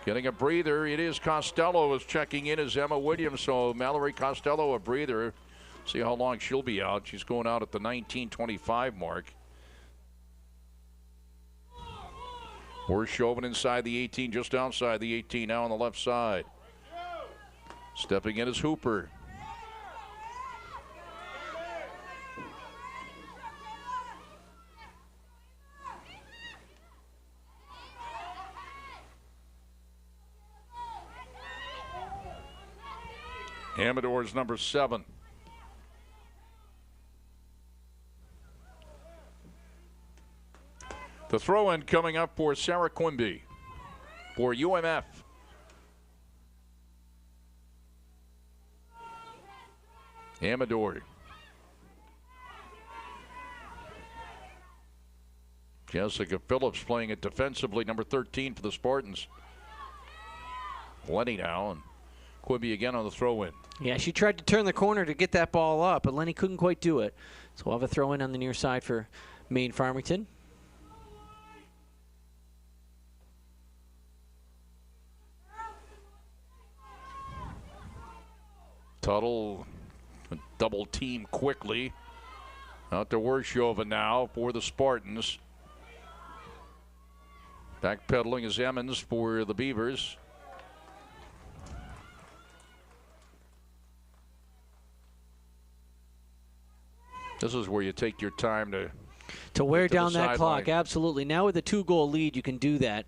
Speaker 1: Getting a breather, it is Costello is checking in as Emma Williams, so Mallory Costello a breather. See how long she'll be out. She's going out at the 19:25 mark. Wershoven inside the 18, just outside the 18, now on the left side. Stepping in is Hooper. Amador's number 7. The throw-in coming up for Sarah Quimby for UMF. Amador. Jessica Phillips playing it defensively, number 13 for the Spartans. Lenny now, and Quimby again on the throw-in.
Speaker 2: Yeah, she tried to turn the corner to get that ball up, but Lenny couldn't quite do it. So we'll have a throw-in on the near side for Maine Farmington.
Speaker 1: Tuttle, double team quickly. Out to Wershoven now for the Spartans. Backpedaling is Emmons for the Beavers. This is where you take your time
Speaker 2: to wear down that clock.
Speaker 1: Line.
Speaker 2: Absolutely. Now with a 2-goal lead, you can do that.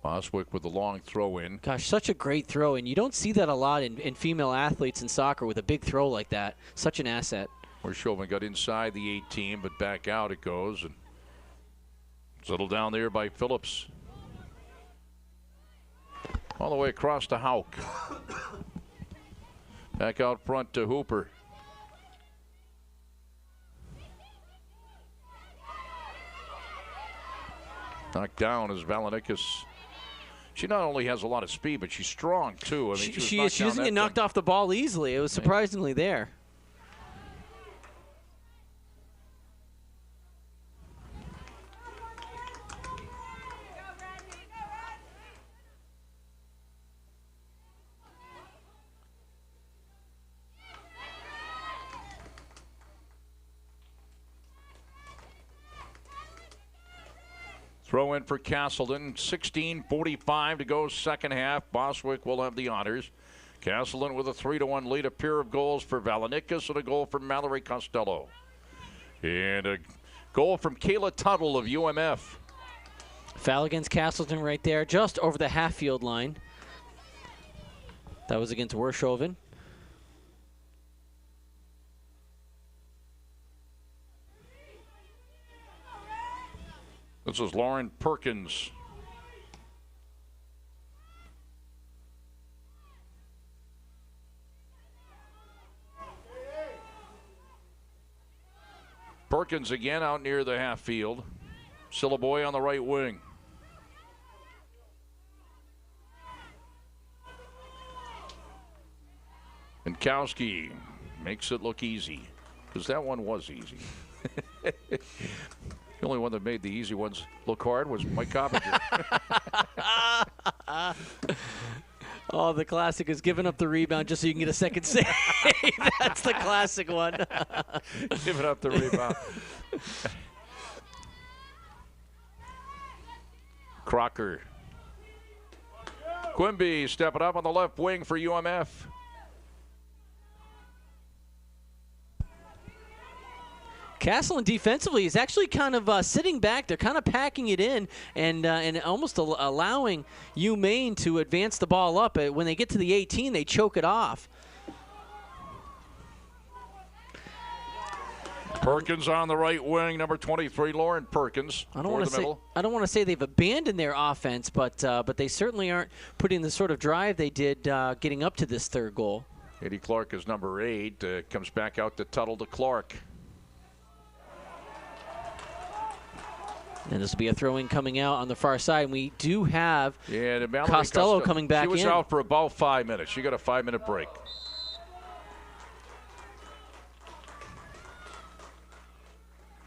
Speaker 1: Boswick with the long throw-in.
Speaker 2: Gosh, such a great throw, and you don't see that a lot in female athletes in soccer with a big throw like that. Such an asset.
Speaker 1: Wershoven got inside the 18, but back out it goes. And settled down there by Phillips. All the way across to Hauk. Back out front to Hooper. Knocked down as Valanickas. She not only has a lot of speed, but she's strong too. I mean,
Speaker 2: she doesn't get knocked off the ball easily. It was surprisingly there.
Speaker 1: Throw in for Castleton. 16:45 to go second half. Boswick will have the honors. Castleton with a 3-1 lead. A pair of goals for Valanickas and a goal from Mallory Costello. And a goal from Kayla Tuttle of UMF.
Speaker 2: Foul against Castleton right there, just over the half-field line. That was against Wershoven.
Speaker 1: This is Lauren Perkins. Perkins again out near the half field. Sillaboy on the right wing. Minkowski makes it look easy, because that one was easy. The only one that made the easy ones look hard was Mike Coppinger.
Speaker 2: Oh, the classic is giving up the rebound just so you can get a second save. That's the classic one.
Speaker 1: Giving up the rebound. Crocker. Quimby stepping up on the left wing for UMF.
Speaker 2: Castleton defensively is actually kind of sitting back. They're kind of packing it in and almost allowing Maine to advance the ball up. When they get to the 18, they choke it off.
Speaker 1: Perkins on the right wing, number 23, Lauren Perkins.
Speaker 2: I don't want to say they've abandoned their offense, but they certainly aren't putting the sort of drive they did getting up to this third goal.
Speaker 1: Katie Clark is number 8. Comes back out to Tuttle to Clark.
Speaker 2: And this will be a throw-in coming out on the far side. And we do have
Speaker 1: Costello
Speaker 2: Costello coming back in.
Speaker 1: She was out for about 5 minutes. She got a 5-minute break.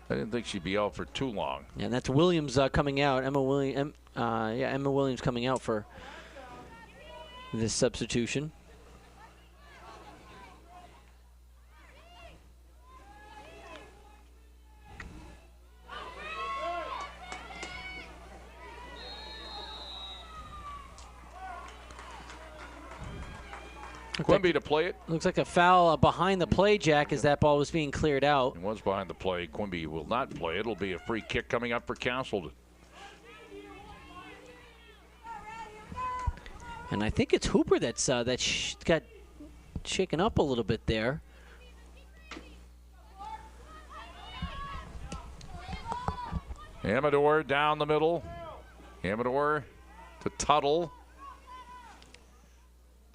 Speaker 1: I didn't think she'd be out for too long.
Speaker 2: Yeah, and that's Williams coming out. Emma Williams coming out for this substitution.
Speaker 1: Quimby to play it.
Speaker 2: Looks like a foul behind the play, Jack, as that ball was being cleared out.
Speaker 1: It was behind the play. Quimby will not play. It'll be a free kick coming up for Castleton.
Speaker 2: And I think it's Hooper that's got shaken up a little bit there.
Speaker 1: Amador down the middle. Amador to Tuttle.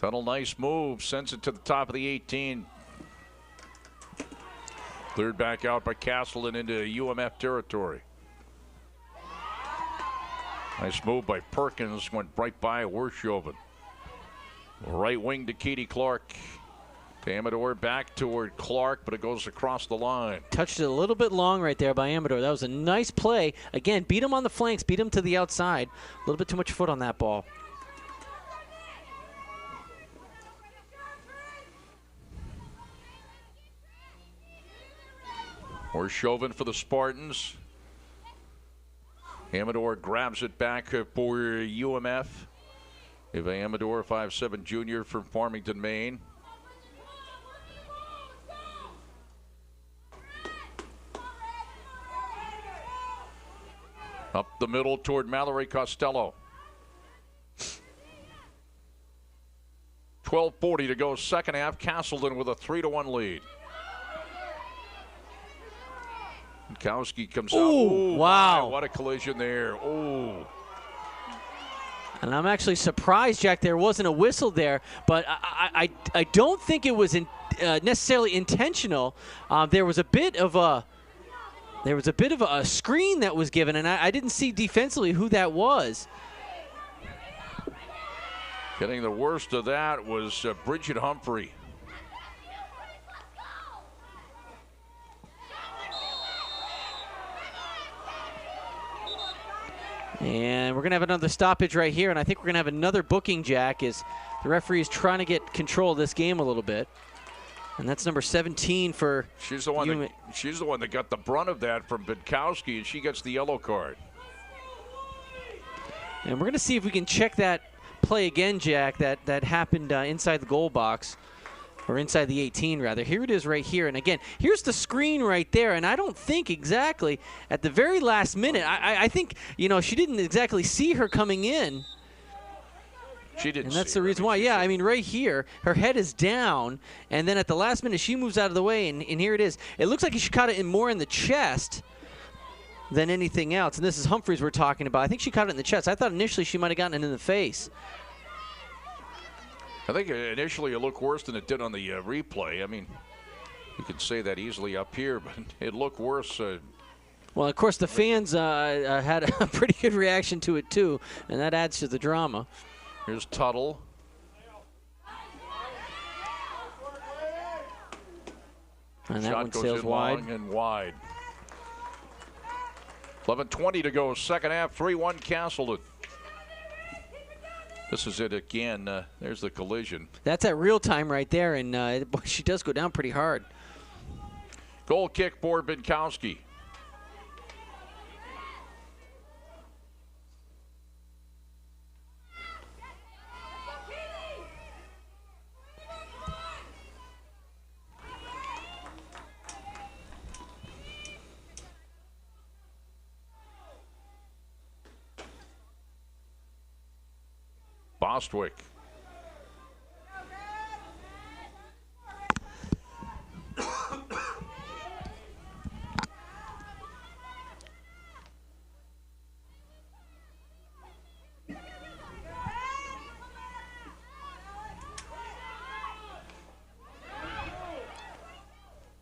Speaker 1: Tuttle, nice move. Sends it to the top of the 18. Cleared back out by Castleton into UMF territory. Nice move by Perkins. Went right by Wershoven. Right wing to Katie Clark. To Amador, back toward Clark, but it goes across the line.
Speaker 2: Touched it a little bit long right there by Amador. That was a nice play. Again, beat him on the flanks, beat him to the outside. A little bit too much foot on that ball.
Speaker 1: Wershoven for the Spartans. Amador grabs it back for UMF. Eva Amador, 5'7" junior from Farmington, Maine. Up the middle toward Mallory Costello. 12:40 to go, second half. Castleton with a 3-1 lead. Kowski comes out.
Speaker 2: Ooh, wow.
Speaker 1: My, what a collision there. Ooh.
Speaker 2: And I'm actually surprised, Jack, there wasn't a whistle there, but I don't think it was necessarily intentional. There was a bit of a screen that was given, and I didn't see defensively who that was.
Speaker 1: Getting the worst of that was Bridget Humphrey.
Speaker 2: And we're going to have another stoppage right here, and I think we're going to have another booking, Jack, as the referee is trying to get control of this game a little bit. And that's number 17 for
Speaker 1: She's the one that got the brunt of that from Bidkowski, and she gets the yellow card.
Speaker 2: And we're going to see if we can check that play again, Jack, that happened inside the goal box. Or inside the 18, rather. Here it is right here. And again, here's the screen right there. And I don't think exactly at the very last minute, I think, you know, she didn't exactly see her coming in.
Speaker 1: She didn't.
Speaker 2: And that's the reason why. Yeah, I mean, right here, her head is down. And then at the last minute, she moves out of the way. And here it is. It looks like she caught it more in the chest than anything else. And this is Humphreys we're talking about. I think she caught it in the chest. I thought initially she might have gotten it in the face.
Speaker 1: I think initially it looked worse than it did on the replay. I mean, you could say that easily up here, but it looked worse.
Speaker 2: Well, of course, the fans had a pretty good reaction to it, too, and that adds to the drama.
Speaker 1: Here's Tuttle.
Speaker 2: And that
Speaker 1: Shot
Speaker 2: one
Speaker 1: goes
Speaker 2: sails
Speaker 1: in
Speaker 2: wide.
Speaker 1: long and wide. 11:20 to go, second half, 3-1 Castleton. This is it again. There's the collision.
Speaker 2: That's at real time right there, and boy, she does go down pretty hard.
Speaker 1: Goal kick for Bidkowski. Bostwick.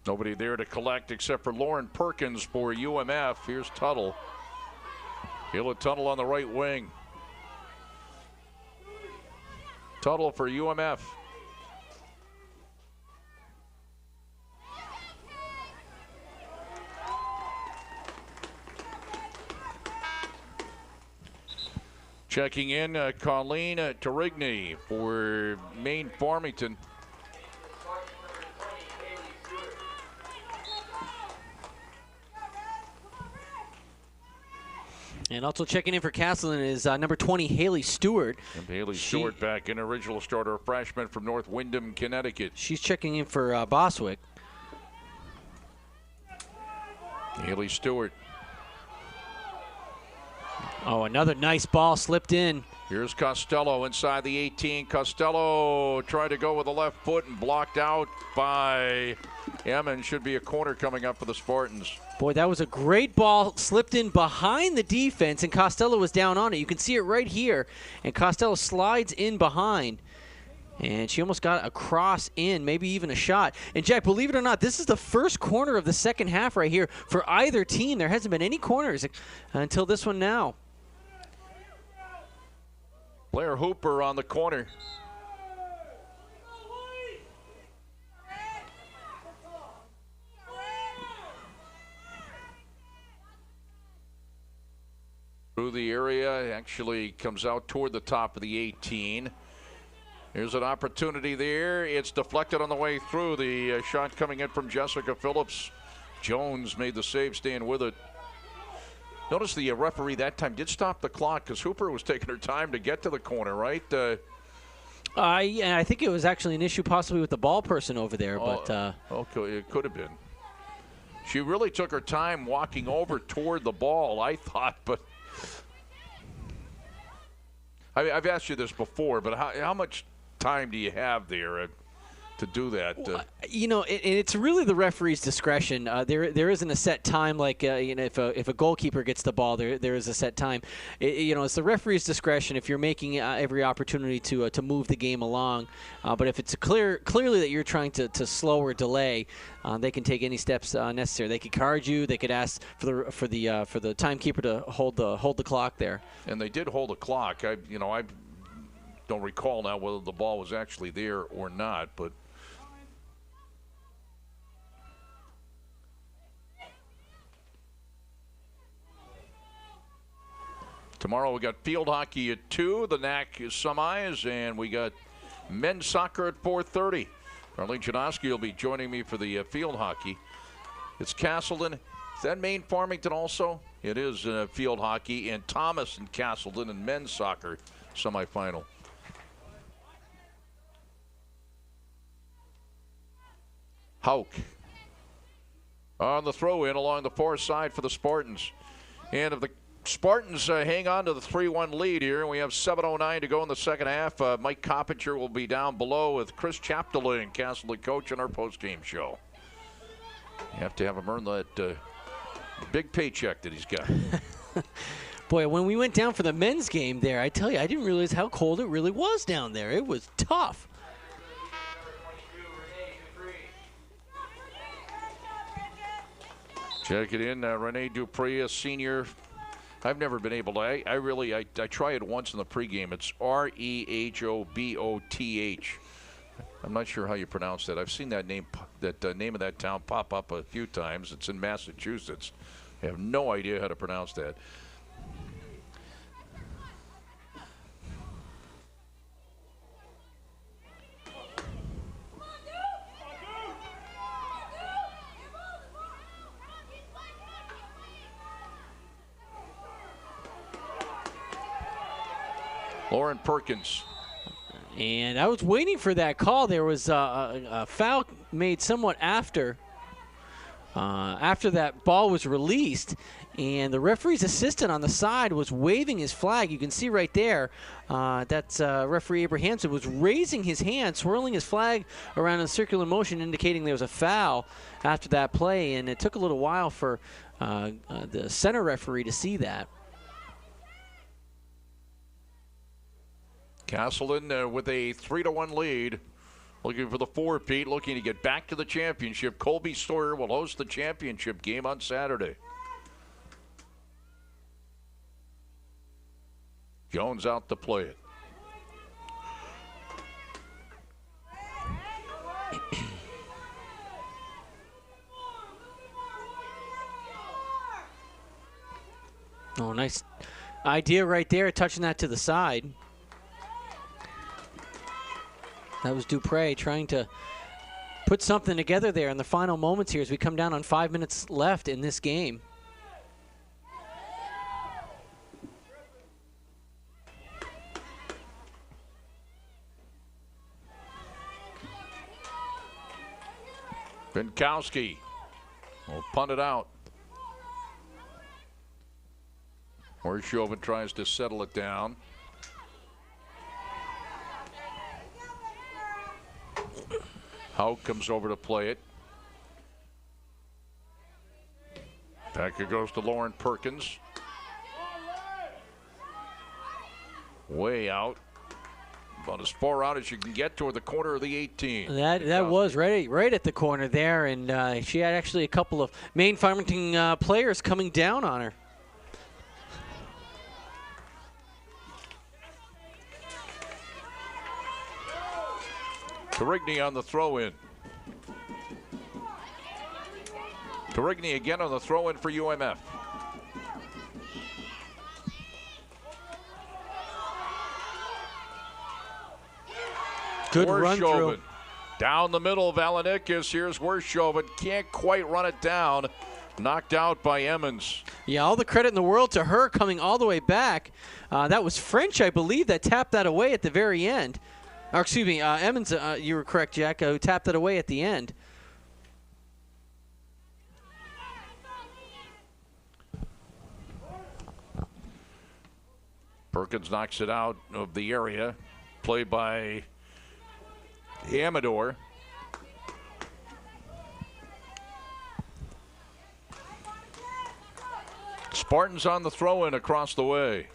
Speaker 1: Nobody there to collect except for Lauren Perkins for UMF. Here's Tuttle. He'll Tuttle on the right wing. Tuttle for UMF. Checking in, Colleen Tarigny for Maine Farmington.
Speaker 2: And also checking in for Castleton is number 20, Healey Stewart.
Speaker 1: And Healey Stewart back in, original starter, freshman from North Windham, Connecticut.
Speaker 2: She's checking in for Boswick.
Speaker 1: Healey Stewart.
Speaker 2: Oh, another nice ball slipped in.
Speaker 1: Here's Costello inside the 18. Costello tried to go with the left foot and blocked out by Emmons. Should be a corner coming up for the Spartans.
Speaker 2: Boy, that was a great ball. Slipped in behind the defense, and Costello was down on it. You can see it right here. And Costello slides in behind. And she almost got a cross in, maybe even a shot. And, Jack, believe it or not, this is the first corner of the second half right here for either team. There hasn't been any corners until this one now.
Speaker 1: Blair Hooper on the corner. Through the area, actually comes out toward the top of the 18. There's an opportunity there. It's deflected on the way through. The shot coming in from Jessica Phillips. Jones made the save, staying with it. Notice the referee that time did stop the clock because Hooper was taking her time to get to the corner, right?
Speaker 2: Yeah, I think it was actually an issue possibly with the ball person over there. But
Speaker 1: okay, it could have been. She really took her time walking over toward the ball, I thought. But I've asked you this before, but how much time do you have there to do that?
Speaker 2: Well, you know, it's really the referee's discretion. There isn't a set time like you know, if a goalkeeper gets the ball, there is a set time. You know, it's the referee's discretion if you're making every opportunity to move the game along. But if it's clearly that you're trying to slow or delay, they can take any steps necessary. They could card you. They could ask for the timekeeper to hold the clock there.
Speaker 1: And they did hold the clock. I don't recall now whether the ball was actually there or not, but. Tomorrow we got field hockey at 2, the NAC semis, and we got men's soccer at 4:30. Arlene Janowski will be joining me for the field hockey. It's Castleton. Is that Maine Farmington also? It is field hockey, and Thomas and Castleton in men's soccer semifinal. Hauk on the throw-in along the far side for the Spartans. And if the Spartans hang on to the 3-1 lead here, and we have 7:09 to go in the second half. Mike Coppinger will be down below with Chris Chapdelaine, Castleton coach, on our post-game show. You have to have him earn that big paycheck that he's got.
Speaker 2: Boy, when we went down for the men's game there, I tell you, I didn't realize how cold it really was down there. It was tough.
Speaker 1: Check it in, Renee Dupree, a senior. I've never been able to. I try it once in the pregame. It's Rehoboth. I'm not sure how you pronounce that. I've seen that name, name of that town pop up a few times. It's in Massachusetts. I have no idea how to pronounce that. Lauren Perkins.
Speaker 2: And I was waiting for that call. There was a foul made somewhat after that ball was released, and the referee's assistant on the side was waving his flag. You can see right there that's referee Abrahamson was raising his hand, swirling his flag around in a circular motion, indicating there was a foul after that play, and it took a little while for the center referee to see that.
Speaker 1: Castleton with a 3-1 lead looking for the four-peat, looking to get back to the championship. Colby Sawyer will host the championship game on Saturday. Jones out to play it.
Speaker 2: Oh, nice idea right there, touching that to the side. That was Dupre trying to put something together there in the final moments here as we come down on 5 minutes left in this game.
Speaker 1: Binkowski will punt it out. Horshoven tries to settle it down. Haug comes over to play it. Back it goes to Lauren Perkins. Way out. About as far out as you can get toward the corner of the 18.
Speaker 2: That was right at the corner there, and she had actually a couple of Maine Farmington players coming down on her.
Speaker 1: Torigny on the throw-in. Torigny again on the throw-in for UMF.
Speaker 2: Good run through.
Speaker 1: Down the middle, Valanikis. Here's Worshoven. Can't quite run it down. Knocked out by Emmons.
Speaker 2: Yeah, all the credit in the world to her coming all the way back. That was French, I believe, that tapped that away at the very end. Or, excuse me, Emmons, you were correct, Jack, who tapped it away at the end.
Speaker 1: Perkins knocks it out of the area. Played by Amador. Spartans on the throw-in across the way.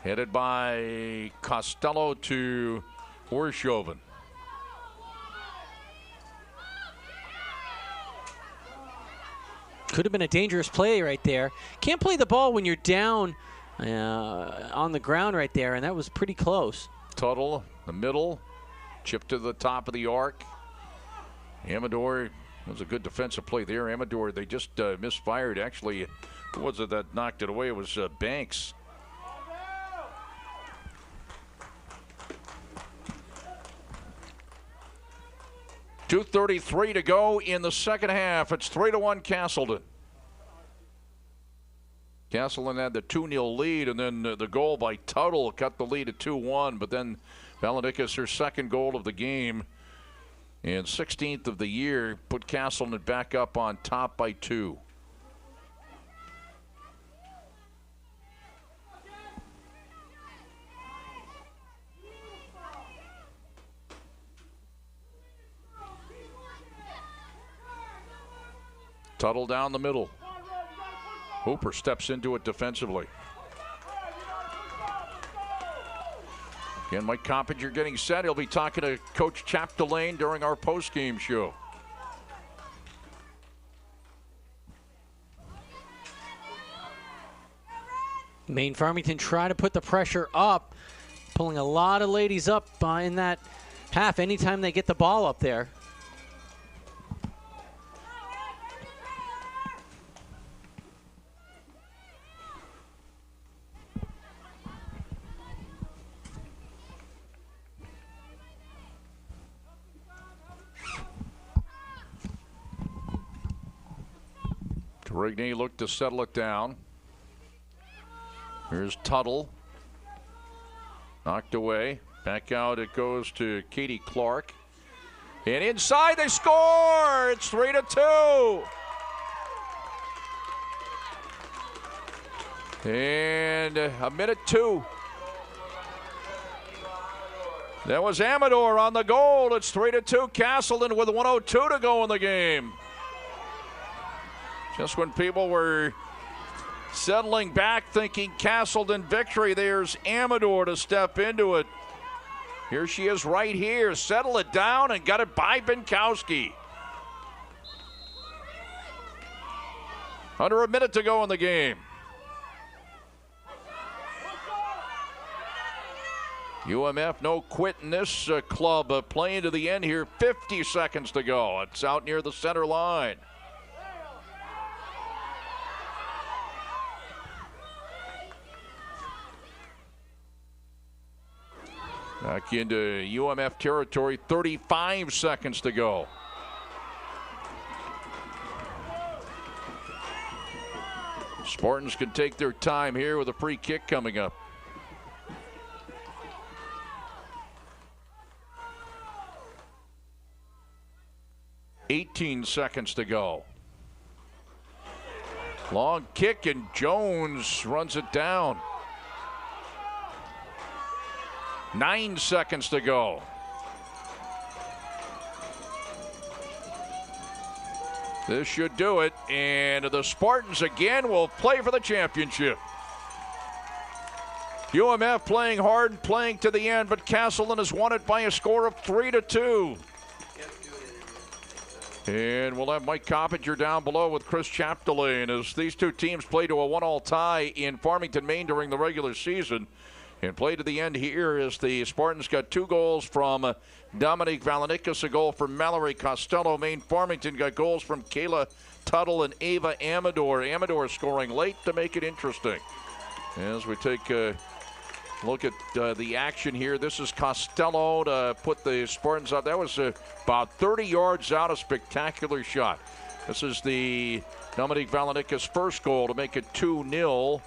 Speaker 1: Headed by Costello to Horshoven.
Speaker 2: Could have been a dangerous play right there. Can't play the ball when you're down on the ground right there, and that was pretty close.
Speaker 1: Tuttle, the middle, chip to the top of the arc. Amador, that was a good defensive play there. Amador, they just misfired. Actually, who was it that knocked it away? It was Banks. .233 to go in the second half. It's 3-1 Castleton. Castleton had the 2-0 lead, and then the goal by Tuttle cut the lead at 2-1. But then Valanikis, her second goal of the game, and 16th of the year, put Castleton back up on top by 2. Tuttle down the middle. Hooper steps into it defensively. Again, Mike Coppinger getting set. He'll be talking to Coach Chapdelaine during our post-game show.
Speaker 2: Maine Farmington trying to put the pressure up, pulling a lot of ladies up in that half anytime they get the ball up there.
Speaker 1: Torigny looked to settle it down. Here's Tuttle. Knocked away. Back out it goes to Katie Clark. And inside they score! It's 3-2. And a minute 2. That was Amador on the goal. It's 3-2 Castleton with 1:02 to go in the game. Just when people were settling back thinking Castleton victory, there's Amador to step into it. Here she is right here. Settle it down and got it by Binkowski. Under a minute to go in the game. UMF no quit in this club, playing to the end here. 50 seconds to go. It's out near the center line. Back into UMF territory, 35 seconds to go. Spartans can take their time here with a free kick coming up. $18 seconds to go. Long kick and Jones runs it down. 9 seconds to go. This should do it, and the Spartans again will play for the championship. UMF playing hard and playing to the end, but Castleton has won it by a score of 3-2. And we'll have Mike Coppinger down below with Chris Chapdelaine as these two teams play to a 1-1 tie in Farmington, Maine during the regular season. And play to the end here as the Spartans got 2 goals from Dominique Valenikas, a goal from Mallory Costello. Maine Farmington got goals from Kayla Tuttle and Ava Amador. Amador scoring late to make it interesting. As we take a look at the action here, this is Costello to put the Spartans up. That was about 30 yards out, a spectacular shot. This is the Dominique Valenikas' first goal to make it 2-0.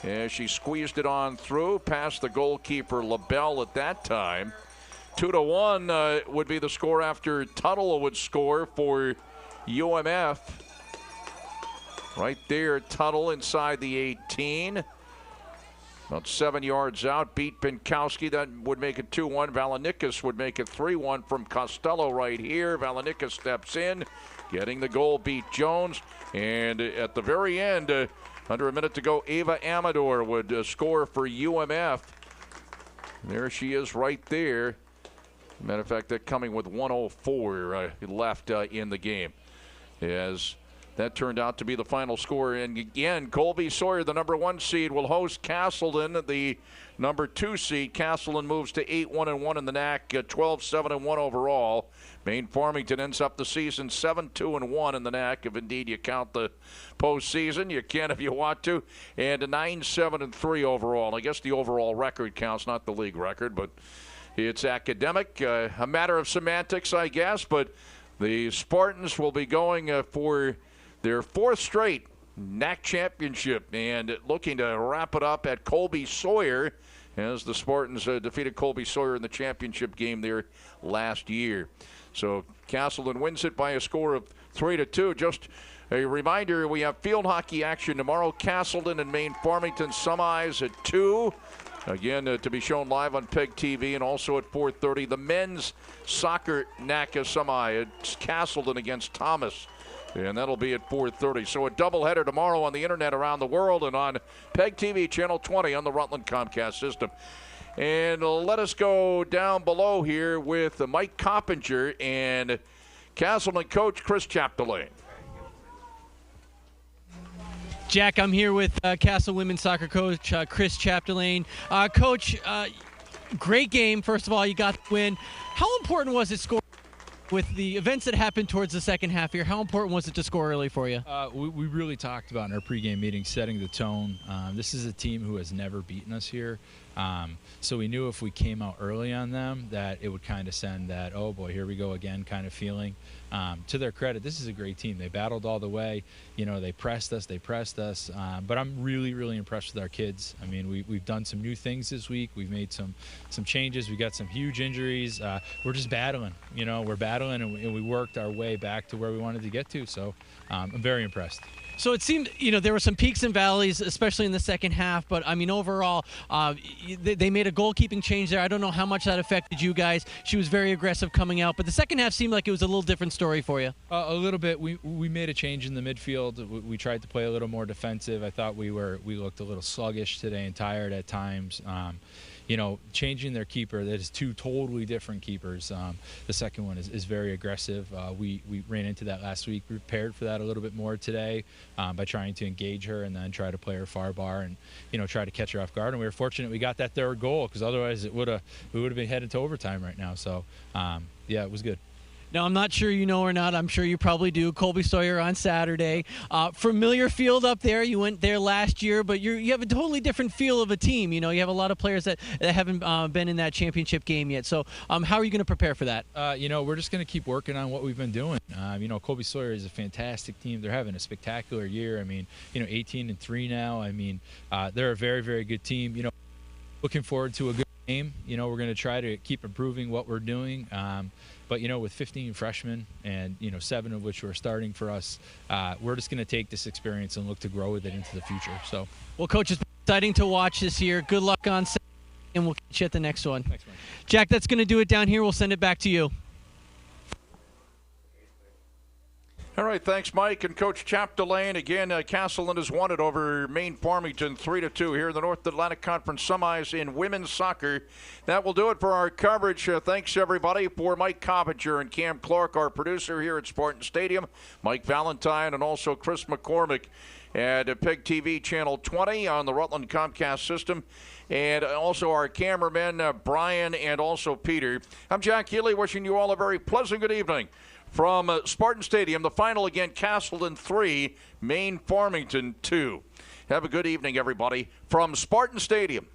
Speaker 1: As she squeezed it on through past the goalkeeper LaBelle at that time. 2-1 would be the score after Tuttle would score for UMF. Right there, Tuttle inside the 18. About 7 yards out, beat Binkowski. That would make it 2-1. Valenikas would make it 3-1 from Costello right here. Valenikas steps in, getting the goal, beat Jones. And at the very end, under a minute to go, Ava Amador would score for UMF. There she is right there. Matter of fact, they're coming with 1:04 left in the game. As that turned out to be the final score. And again, Colby Sawyer, the number 1 seed, will host Castleton, the number 2 seed. Castleton moves to 8-1-1 in the NAC, 12-7-1 overall. Maine Farmington ends up the season 7-2-1 in the NAC, if indeed you count the postseason. You can if you want to. And a 9-7-3 overall. I guess the overall record counts, not the league record, but it's academic. A matter of semantics, I guess. But the Spartans will be going for their 4th straight NAC championship and looking to wrap it up at Colby Sawyer as the Spartans defeated Colby Sawyer in the championship game there last year. So Castleton wins it by a score of 3-2. Just a reminder, we have field hockey action tomorrow. Castleton and Maine Farmington semis at 2. Again, to be shown live on PEGTV, and also at 4:30, the men's soccer NACA semi. It's Castleton against Thomas. And that'll be at 4:30. So a doubleheader tomorrow on the internet around the world and on PEGTV Channel 20 on the Rutland Comcast system. And let us go down below here with Mike Coppinger and Castleton coach Chris Chapdelaine.
Speaker 2: Jack, I'm here with Castle women's soccer coach Chris Chapdelaine. Coach, great game. First of all, you got the win. How important was it scoring? With the events that happened towards the second half here, how important was it to score early for you?
Speaker 7: We really talked about in our pregame meeting setting the tone. This is a team who has never beaten us here. So we knew if we came out early on them that it would kind of send that, oh boy, here we go again kind of feeling. To their credit, this is a great team. They battled all the way. You know, they pressed us. But I'm really, really impressed with our kids. I mean, we've done some new things this week. We've made some changes. We got some huge injuries. We're just battling. You know, we're battling, and we worked our way back to where we wanted to get to. So I'm very impressed.
Speaker 2: So it seemed, you know, there were some peaks and valleys, especially in the second half. But, I mean, overall, they made a goalkeeping change there. I don't know how much that affected you guys. She was very aggressive coming out. But the second half seemed like it was a little different story for you.
Speaker 7: A little bit. We made a change in the midfield. We tried to play a little more defensive. I thought we looked a little sluggish today and tired at times. changing their keeper, that is two totally different keepers. The second one is very aggressive. We ran into that last week. We prepared for that a little bit more today by trying to engage her and then try to play her far bar and, try to catch her off guard. And we were fortunate we got that third goal, because otherwise we would have been headed to overtime right now. So, yeah, it was good.
Speaker 2: Now, I'm not sure you know or not. I'm sure you probably do. Colby Sawyer on Saturday. Familiar field up there. You went there last year, but you have a totally different feel of a team. You have a lot of players that haven't been in that championship game yet. So how are you going to prepare for that?
Speaker 7: We're just going to keep working on what we've been doing. Colby Sawyer is a fantastic team. They're having a spectacular year. 18-3 now. They're a very, very good team. Looking forward to a good game. We're going to try to keep improving what we're doing. But, with 15 freshmen and, 7 of which were starting for us, we're just going to take this experience and look to grow with it into the future. So,
Speaker 2: well, Coach, it's been exciting to watch this year. Good luck on Saturday, and we'll catch you at the next one.
Speaker 7: Thanks, Mike.
Speaker 2: Jack, that's going to do it down here. We'll send it back to you.
Speaker 1: All right, thanks, Mike. And Coach Chapdelaine, again, Castleton has won it over Maine Farmington 3-2 here in the North Atlantic Conference semis in women's soccer. That will do it for our coverage. Thanks, everybody, for Mike Coppinger and Cam Clark, our producer here at Spartan Stadium, Mike Valentine, and also Chris McCormick at PEGTV Channel 20 on the Rutland Comcast system. And also our cameramen, Brian and also Peter. I'm Jack Healey, wishing you all a very pleasant good evening. From Spartan Stadium, the final again, Castleton 3, Maine Farmington 2. Have a good evening, everybody, from Spartan Stadium.